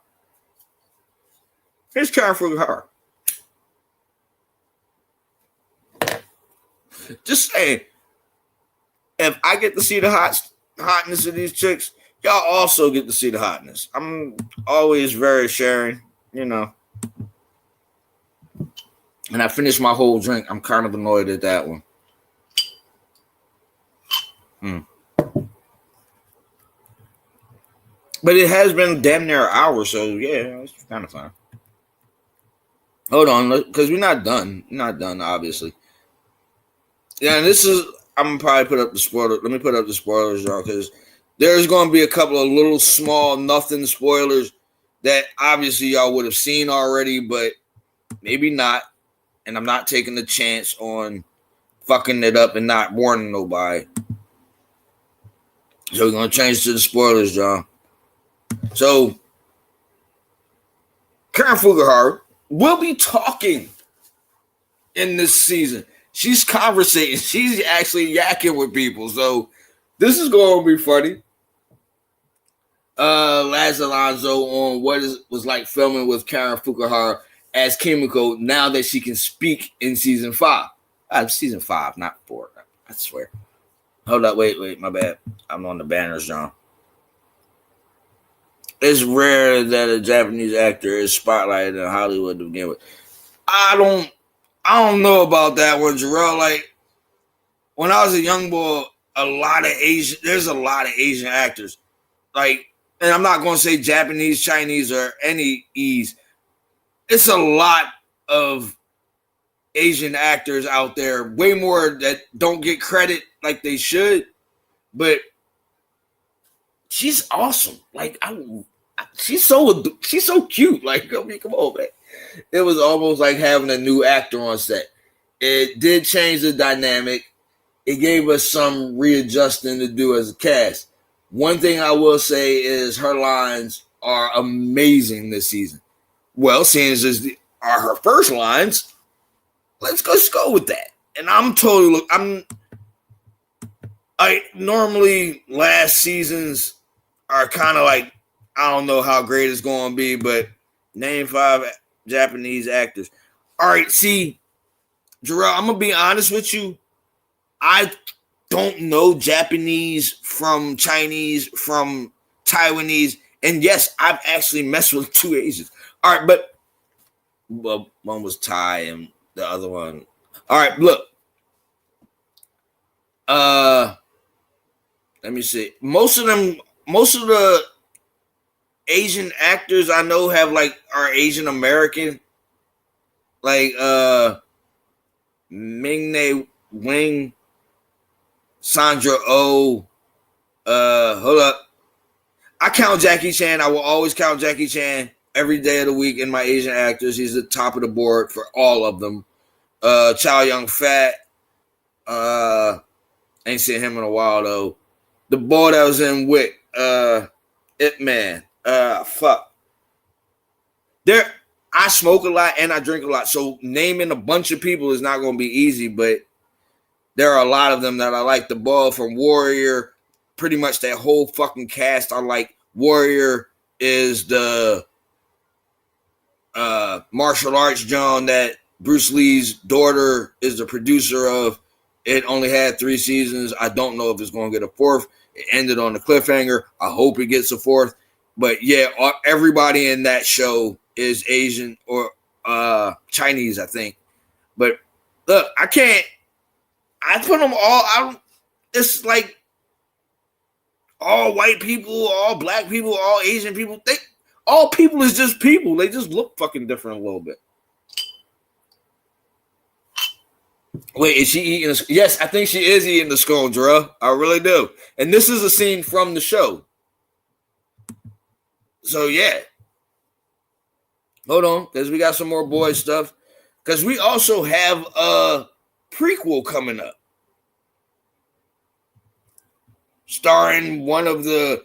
Here's Karen Fukuhara. Just saying, if I get to see the hotness of these chicks, y'all also get to see the hotness. I'm always very sharing, you know. And I finished my whole drink. I'm kind of annoyed at that one. But it has been damn near an hour, so yeah, it's kind of fine. Hold on, because we're not done. We're not done, obviously. Yeah, and this is. I'm gonna probably put up the spoiler. Let me put up the spoilers, y'all, because there's going to be a couple of little small nothing spoilers that obviously y'all would have seen already, but maybe not. And I'm not taking the chance on fucking it up and not warning nobody. So we're gonna change to the spoilers, y'all. So Karen Fukuhara will be talking in this season. She's conversating. She's actually yakking with people. So this is going to be funny. Laz Alonso on what was like filming with Karen Fukuhara as Kimiko now that she can speak in season 5. Season 5, not 4. I swear. Hold up. Wait. My bad. I'm on the banners, John. It's rare that a Japanese actor is spotlighted in Hollywood to begin with. I don't know about that one, Jarrell. Like, when I was a young boy, there's a lot of Asian actors. Like, and I'm not going to say Japanese, Chinese, or any E's. It's a lot of Asian actors out there, way more that don't get credit like they should. But she's awesome. Like, she's so cute. Like, I mean, come on, man. It was almost like having a new actor on set. It did change the dynamic. It gave us some readjusting to do as a cast. One thing I will say is her lines are amazing this season. Well, seeing as these are her first lines, let's go with that. And normally last seasons are kind of like, I don't know how great it's going to be, but name 5 Japanese actors. All right, see, Jarrell, I'm going to be honest with you. I don't know Japanese from Chinese, from Taiwanese. And yes, I've actually messed with 2 Asians. All right, but one was Thai and the other one. All right, look. Let me see. Most of the Asian actors I know are Asian American. Like Ming-Na Wing, Sandra Oh. Hold up. I count Jackie Chan. I will always count Jackie Chan every day of the week in my Asian actors. He's the top of the board for all of them. Chow Yun-Fat. Ain't seen him in a while though. The boy that was in Wick, Ip Man. Fuck. I smoke a lot and I drink a lot. So naming a bunch of people is not going to be easy, but there are a lot of them that I like. The boy from Warrior, pretty much that whole fucking cast I like. Warrior is the martial arts John that Bruce Lee's daughter is the producer of. It only had 3 seasons. I don't know if it's going to get a 4th. It ended on a cliffhanger. I hope it gets a 4th. But yeah, everybody in that show is Asian or Chinese, I think. But look, I put them all out. It's like all white people, all black people, all Asian people. All people is just people. They just look fucking different a little bit. Wait, is she eating? Yes, I think she is eating the scone, Jarrell. I really do. And this is a scene from the show. So, yeah. Hold on, because we got some more boy stuff. Because we also have a prequel coming up. Starring one of the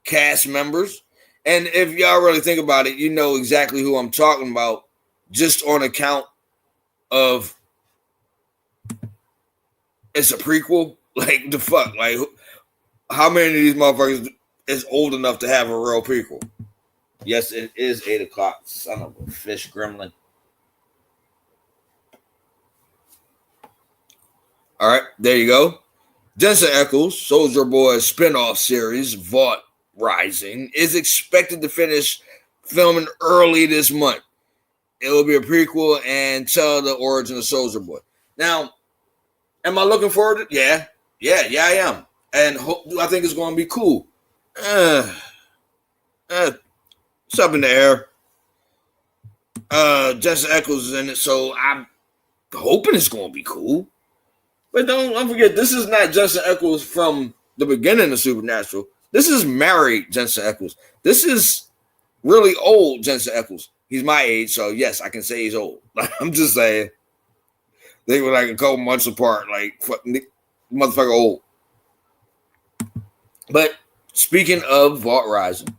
cast members. And if y'all really think about it, you know exactly who I'm talking about. Just on account of it's a prequel. Like, the fuck? Like, how many of these motherfuckers is old enough to have a real prequel? Yes, it is 8 o'clock. Son of a fish gremlin. All right, there you go. Jensen Ackles, Soldier Boy spinoff series, Vought Rising, is expected to finish filming early this month. It will be a prequel and tell the origin of Soldier Boy. Now, am I looking forward to it? Yeah, I am. And do I think it's going to be cool? It's up in the air. Jensen Ackles is in it, so I'm hoping it's going to be cool. But don't forget, this is not Jensen Ackles from the beginning of Supernatural. This is married Jensen Ackles. This is really old Jensen Ackles. He's my age, so yes, I can say he's old. I'm just saying. They were like a couple months apart, like motherfucker old. But speaking of Vault Rising,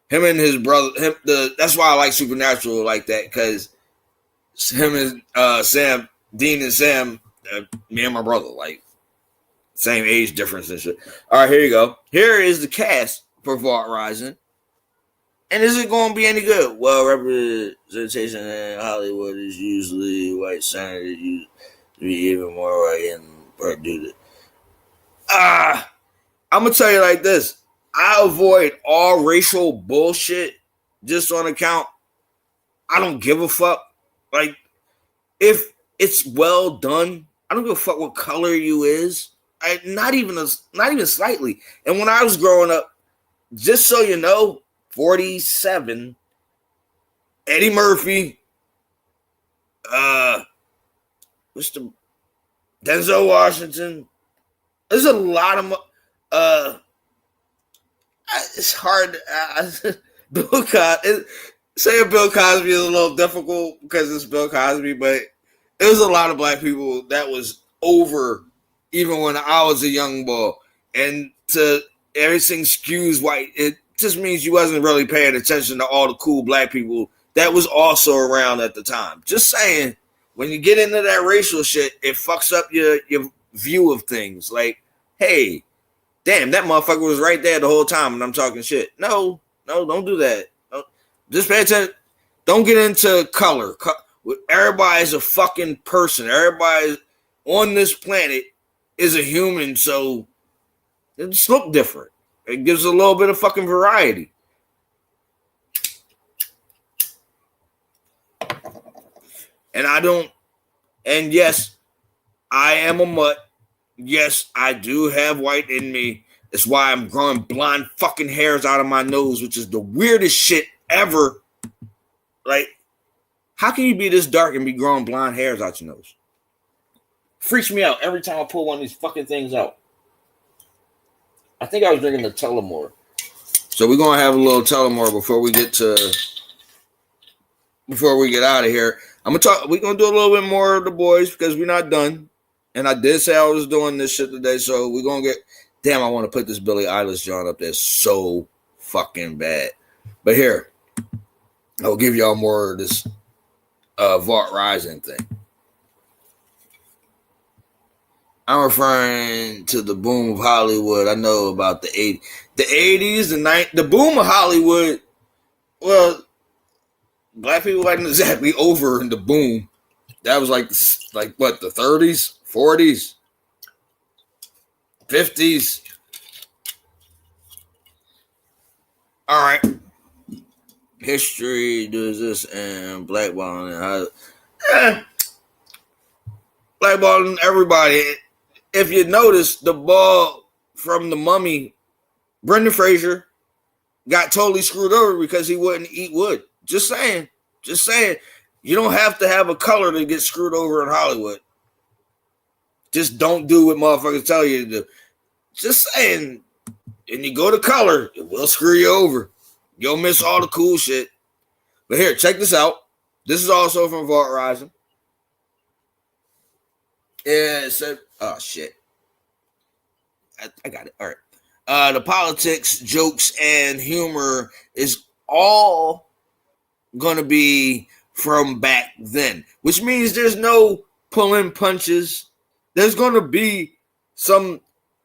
him and his brother, that's why I like Supernatural like that, because him and Sam, Dean and Sam, me and my brother, like same age difference and shit. All right, here you go. Here is the cast for Vault Rising. And is it going to be any good? Well, representation in Hollywood is usually white senators used to be even more white and due to. I'm going to tell you like this. I avoid all racial bullshit just on account. I don't give a fuck. Like, if it's well done, I don't give a fuck what color you is. Not even slightly. And when I was growing up, just so you know, 47, Eddie Murphy, Mr. Denzel Washington. There's a lot of it's hard. Bill Cosby. Saying Bill Cosby is a little difficult because it's Bill Cosby, but there was a lot of black people that was over even when I was a young boy. And to everything skews white, it just means you wasn't really paying attention to all the cool black people that was also around at the time. Just saying, when you get into that racial shit, it fucks up your view of things. Like, hey, damn, that motherfucker was right there the whole time and I'm talking shit. No, don't do that. Just pay attention. Don't get into color. Everybody's a fucking person. Everybody on this planet is a human, so it just look different. It gives a little bit of fucking variety. And yes, I am a mutt. Yes, I do have white in me. That's why I'm growing blonde fucking hairs out of my nose, which is the weirdest shit ever. Like, how can you be this dark and be growing blonde hairs out your nose? Freaks me out every time I pull one of these fucking things out. I think I was drinking the Tullamore. So we're gonna have a little Tullamore before we get out of here. We're gonna do a little bit more of the boys because we're not done. And I did say I was doing this shit today, so we're gonna get. Damn, I want to put this Billie Eilish John up there so fucking bad. But here, I'll give y'all more of this Vault Rising thing. I'm referring to the boom of Hollywood. I know about the 80s. The 80s, the boom of Hollywood, well, black people wasn't exactly over in the boom. That was like what, the 30s, 40s, 50s. All right. History does this and blackballing. Blackballing everybody. If you notice, the ball from the Mummy, Brendan Fraser, got totally screwed over because he wouldn't eat wood. Just saying. You don't have to have a color to get screwed over in Hollywood. Just don't do what motherfuckers tell you to do. Just saying. And you go to color, it will screw you over. You'll miss all the cool shit. But here, check this out. This is also from Vault Rising. Yeah, it said, oh shit. I got it. All right. The politics, jokes, and humor is all going to be from back then, which means there's no pulling punches. There's going to be some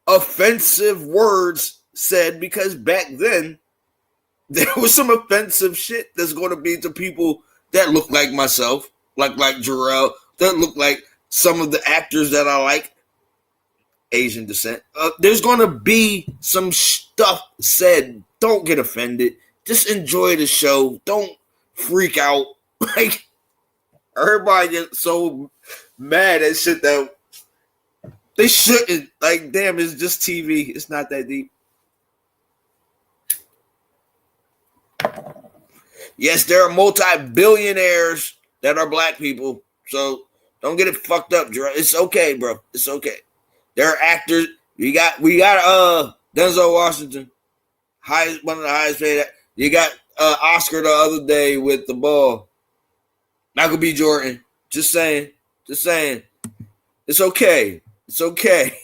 offensive words said because back then there was some offensive shit that's going to be to people that look like myself, like Jarrell, that look like some of the actors that I like, Asian descent. There's going to be some stuff said. Don't get offended. Just enjoy the show. Don't freak out. Like, everybody gets so mad at shit that They shouldn't. Like, damn, it's just TV. It's not that deep. Yes, there are multi-billionaires that are black people. So don't get it fucked up, Drew. It's okay, bro. It's okay. There are actors. We got Denzel Washington, one of the highest paid. You got Oscar the other day with The Ball. Michael B. Jordan. Just saying. It's okay. It's okay.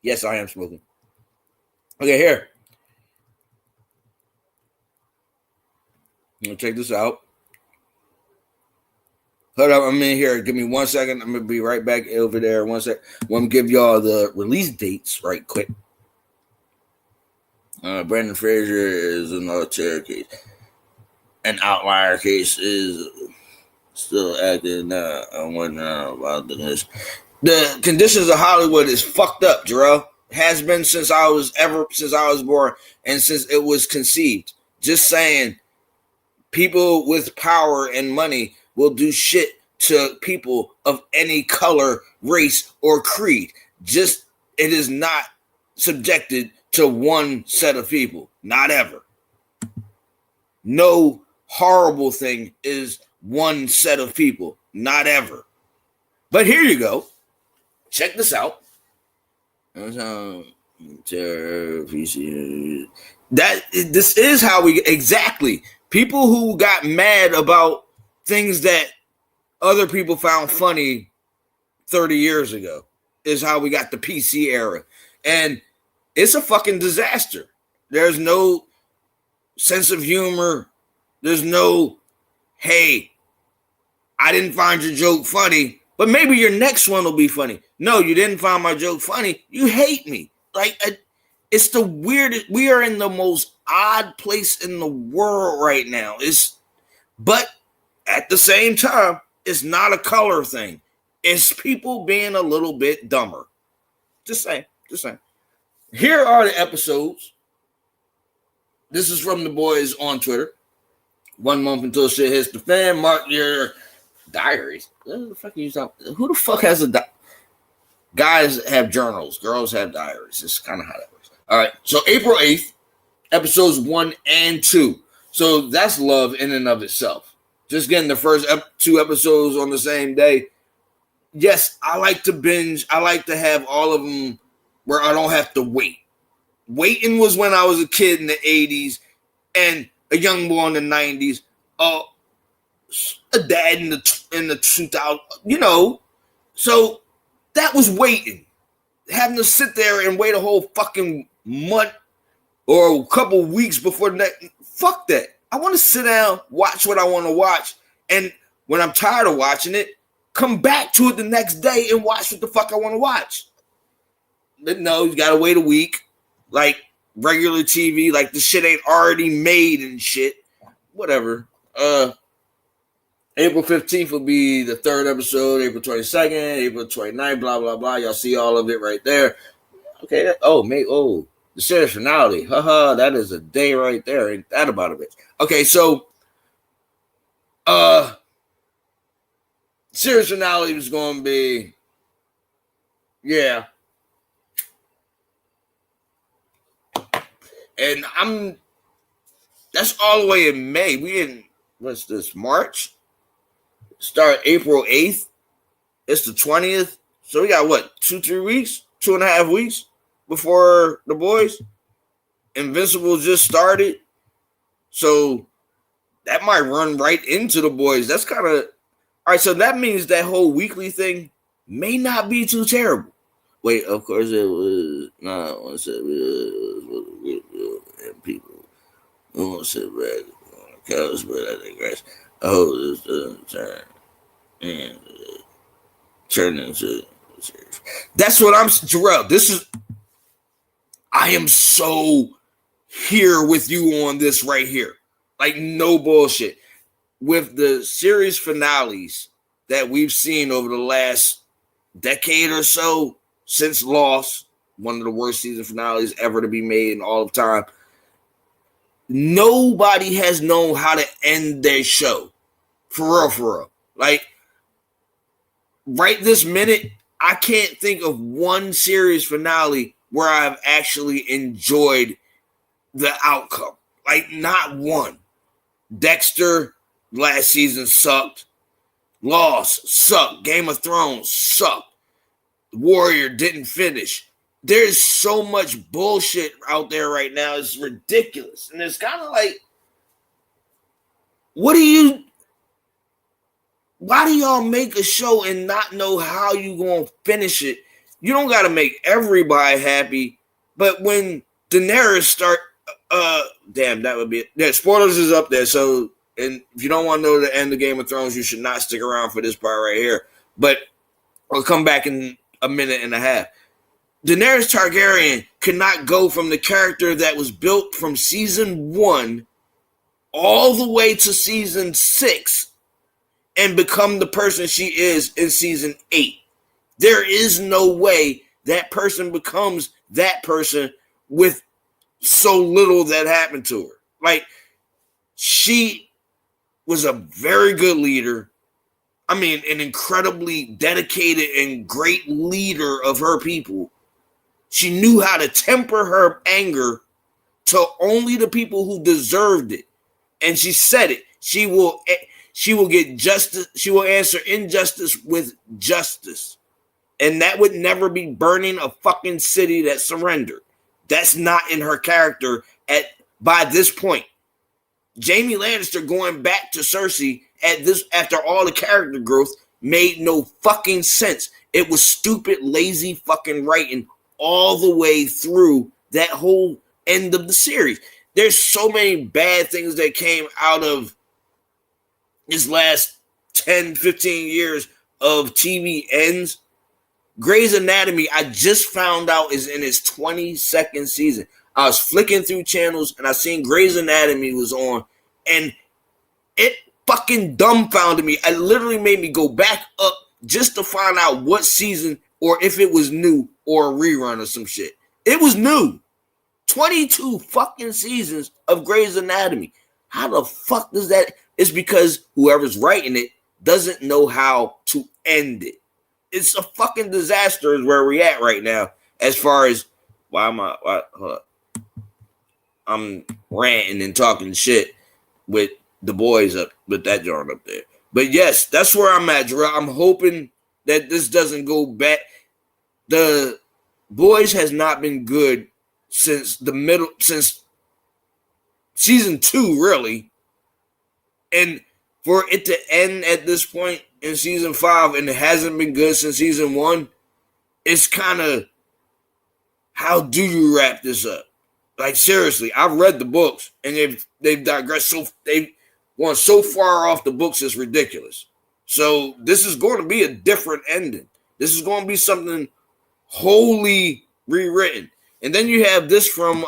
Yes, I am smoking. Okay, here. I'm gonna check this out. Hold up, I'm in here. Give me 1 second. I'm gonna be right back over there. 1 sec. I'm gonna give y'all the release dates right quick. Brendan Fraser is another chair case. An outlier case is still acting. I'm wondering about this. The conditions of Hollywood is fucked up, Jarrell. Has been since I was born and since it was conceived. Just saying, people with power and money will do shit to people of any color, race, or creed. Just, it is not subjected to one set of people. Not ever. No horrible thing is one set of people. Not ever. But here you go. Check this out. This is how we exactly people who got mad about things that other people found funny 30 years ago is how we got the PC era. And it's a fucking disaster. There's no sense of humor. There's no, hey, I didn't find your joke funny, but maybe your next one will be funny. No, you didn't find my joke funny. You hate me. Like, it's the weirdest. We are in the most odd place in the world right now. But at the same time, it's not a color thing. It's people being a little bit dumber. Just saying. Here are the episodes. This is from the boys on Twitter. 1 month until shit hits the fan. Mark your diaries. What the fuck are you talking? Who the fuck has a guys have journals? Girls have diaries. It's kind of how that works. All right. So April 8th, episodes 1 and 2. So that's love in and of itself. Just getting the first 2 episodes on the same day. Yes, I like to binge. I like to have all of them where I don't have to wait. Waiting was when I was a kid in the 80s and a young boy in the 90s. A dad in the 2000s, you know. So that was waiting. Having to sit there and wait a whole fucking month or a couple weeks before the next. Fuck that. I want to sit down, watch what I want to watch, and when I'm tired of watching it, come back to it the next day and watch what the fuck I want to watch. But no, you gotta wait a week, like regular TV, like the shit ain't already made and shit. Whatever. April 15th will be the 3rd episode, April 22nd, April 29th, blah, blah, blah. Y'all see all of it right there. Okay. The series finale. Haha, that is a day right there. Ain't that about a bitch? Okay, so series finale was going to be, yeah. And that's all the way in May. We in, what's this, March? Start April 8th. It's the 20th. So we got what, 2-3 weeks? 2.5 weeks before The Boys? Invincible just started. So that might run right into The Boys. That's kind of, all right, so that means that whole weekly thing may not be too terrible. Wait, of course it was not. Once it was and people won't sit back on the couch, but I digress. Oh, this doesn't turn and turn into. That's what I'm, Jarrell. I am so here with you on this right here. Like, no bullshit. With the series finales that we've seen over the last decade or so, since Lost, one of the worst season finales ever to be made in all of time, nobody has known how to end their show. For real, for real. Like, right this minute, I can't think of one series finale where I've actually enjoyed the outcome. Like, not one. Dexter last season sucked. Lost sucked. Game of Thrones sucked. Warrior didn't finish. There's so much bullshit out there right now. It's ridiculous. And it's kind of like, why do y'all make a show and not know how you gonna finish it? You don't gotta make everybody happy, but when Daenerys start, damn, that would be it. Yeah, spoilers is up there. So, and if you don't want to know the end of Game of Thrones, you should not stick around for this part right here. But I'll come back in a minute and a half. Daenerys Targaryen could not go from the character that was built from season 1 all the way to season 6 and become the person she is in season 8. There is no way that person becomes that person with so little that happened to her. Like, she was a very good leader. I mean, an incredibly dedicated and great leader of her people. She knew how to temper her anger to only the people who deserved it. And she said it. She will get justice. She will answer injustice with justice. And that would never be burning a fucking city that surrendered. That's not in her character by this point. Jaime Lannister going back to Cersei after all the character growth made no fucking sense. It was stupid, lazy fucking writing all the way through that whole end of the series. There's so many bad things that came out of this last 10, 15 years of TV ends. Grey's Anatomy, I just found out, is in its 22nd season. I was flicking through channels and I seen Grey's Anatomy was on, and it fucking dumbfounded me. It literally made me go back up just to find out what season or if it was new or a rerun or some shit. It was new. 22 fucking seasons of Grey's Anatomy. How the fuck does that? It's because whoever's writing it doesn't know how to end it. It's a fucking disaster is where we're at right now. As far as I'm ranting and talking shit with the boys up with that joint up there. But yes, that's where I'm at, Jarrell. I'm hoping that this doesn't go back. The Boys has not been good since season 2, really. And for it to end at this point in season 5 and it hasn't been good since season 1, it's kind of, how do you wrap this up? Like, seriously, I've read the books and they've digressed, so they've gone so far off the books, it's ridiculous. So this is going to be a different ending. This is going to be something wholly rewritten. And then you have this from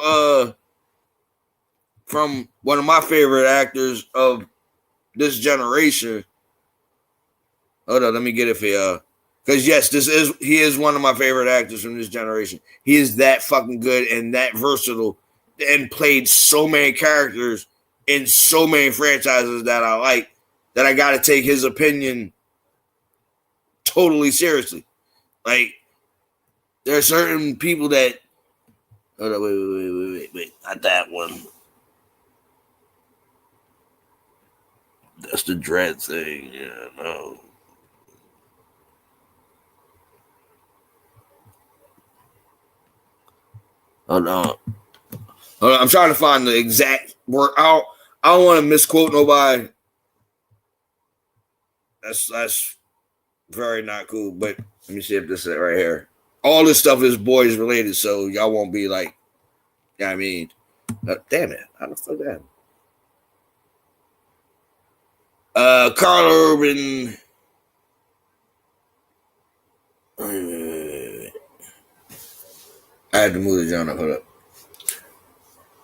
one of my favorite actors of this generation. Hold on, let me get it for y'all. Because yes, he is one of my favorite actors from this generation. He is that fucking good and that versatile and played so many characters in so many franchises that I like, that I got to take his opinion totally seriously. Like, there are certain people that, hold on, wait, not that one. That's the Dread thing. Yeah, no. Hold on. I'm trying to find the exact word. I don't want to misquote nobody. That's very not cool. But let me see if this is it right here. All this stuff is Boys related, so y'all won't be like, you know what I mean? Damn it. How the fuck that happened? Carl Urban. I had to move the genre. Hold up.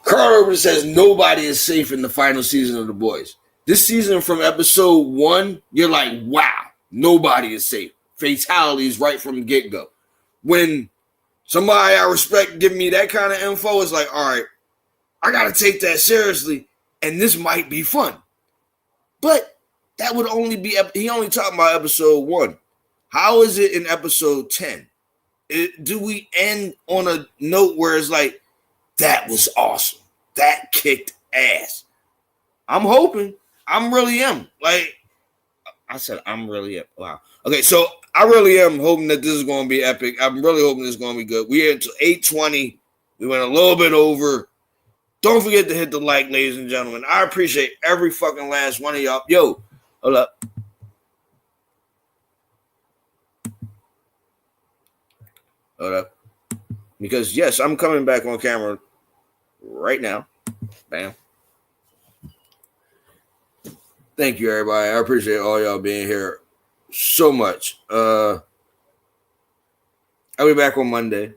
Carl Urban says nobody is safe in the final season of The Boys. This season, from episode 1, you're like, wow, nobody is safe. Fatalities right from the get-go. When somebody I respect give me that kind of info, it's like, all right, I got to take that seriously, and this might be fun. But that would only be, he only talking about episode 1. How is it in episode 10? Do we end on a note where it's like, that was awesome. That kicked ass. I'm hoping. I really am. Like, I said, I'm really am. Wow. Okay, so I really am hoping that this is going to be epic. I'm really hoping this is going to be good. We're until 8:20. We went a little bit over. Don't forget to hit the like, ladies and gentlemen. I appreciate every fucking last one of y'all. Yo, hold up. Hold up. Because, yes, I'm coming back on camera right now. Bam. Thank you, everybody. I appreciate all y'all being here so much. I'll be back on Monday.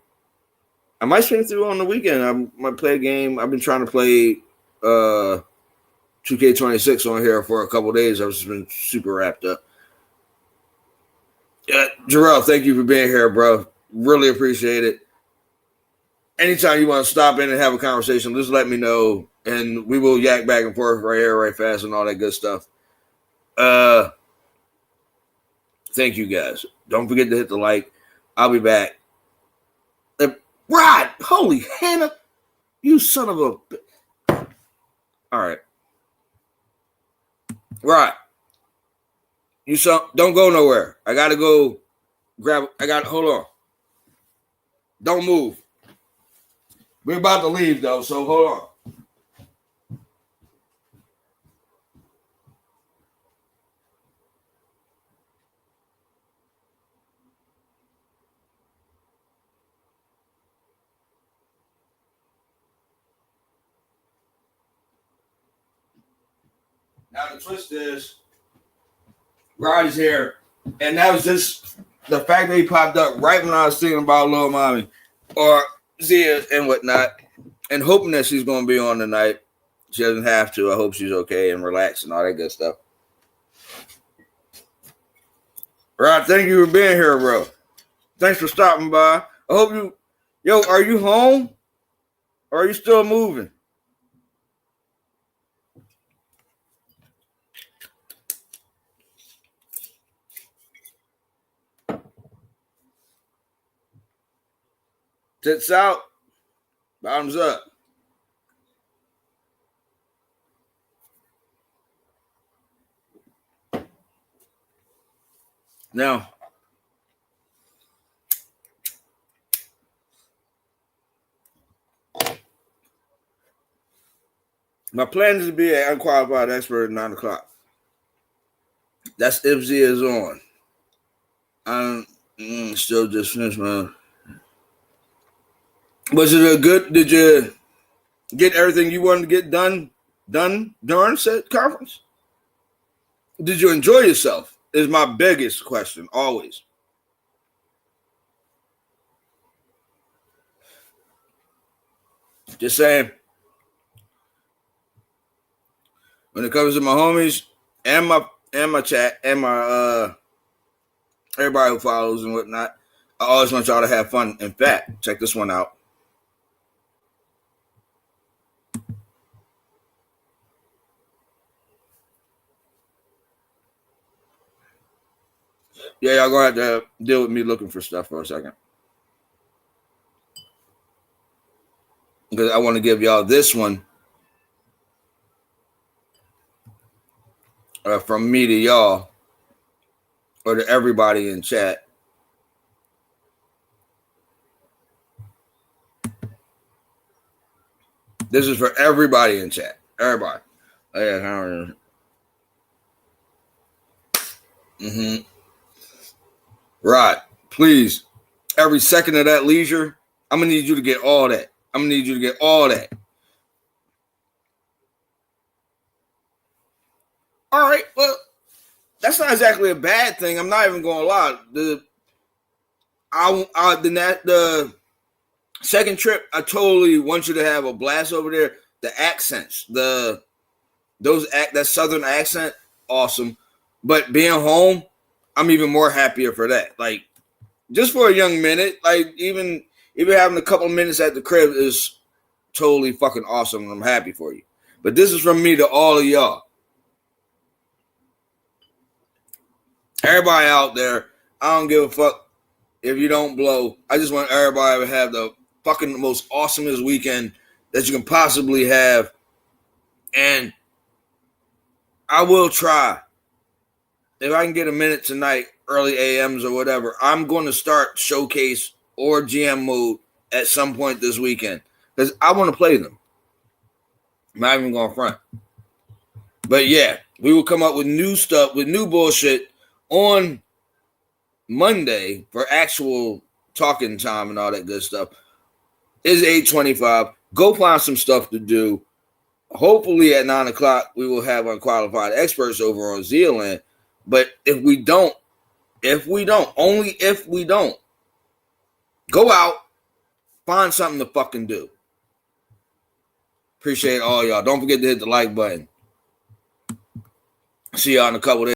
I might swing through on the weekend. I might play a game. I've been trying to play 2K26 on here for a couple days. I've just been super wrapped up. Jarrell, thank you for being here, bro. Really appreciate it. Anytime you want to stop in and have a conversation, just let me know, and we will yak back and forth right here, right fast, and all that good stuff. Thank you, guys. Don't forget to hit the like. I'll be back. Rod, holy Hannah, you son of a... All right. Rod, don't go nowhere. I got to go grab... Hold on. Don't move. We're about to leave, though, so hold on. Now, the twist is, Rod is here, and that was just the fact that he popped up right when I was thinking about Lil Mommy or Zia and whatnot, and hoping that she's going to be on tonight. She doesn't have to. I hope she's okay and relaxed and all that good stuff. Rod, thank you for being here, bro. Thanks for stopping by. I hope you... Yo, are you home? Or are you still moving? Tits out. Bottoms up. Now, my plan is to be an unqualified expert at 9 o'clock. That's if Z is on. I'm still just finished, man. Was it a good? Did you get everything you wanted to get done during said conference? Did you enjoy yourself? Is my biggest question always. Just saying. When it comes to my homies and my chat and my everybody who follows and whatnot, I always want y'all to have fun. In fact, check this one out. Yeah, y'all gonna have to deal with me looking for stuff for a second. Because I want to give y'all this one from me to y'all or to everybody in chat. This is for everybody in chat. Everybody. Right. Please. Every second of that leisure, I'm going to need you to get all that. I'm going to need you to get all that. All right. Well, that's not exactly a bad thing. I'm not even going to lie. The second trip, I totally want you to have a blast over there. The accents, that Southern accent, awesome. But being home, I'm even more happier for that. Like, just for a young minute, like even having a couple minutes at the crib is totally fucking awesome, and I'm happy for you. But this is from me to all of y'all. Everybody out there, I don't give a fuck if you don't blow. I just want everybody to have the fucking most awesomest weekend that you can possibly have. And I will try. If I can get a minute tonight, early AMs or whatever, I'm going to start Showcase or GM mode at some point this weekend. Because I want to play them. I'm not even going to front. But yeah, we will come up with new stuff, with new bullshit on Monday for actual talking time and all that good stuff. It's 8:25. Go find some stuff to do. Hopefully at 9 o'clock, we will have unqualified experts over on Zealand. But if we don't, only if we don't, go out, find something to fucking do. Appreciate all y'all. Don't forget to hit the like button. See y'all in a couple days.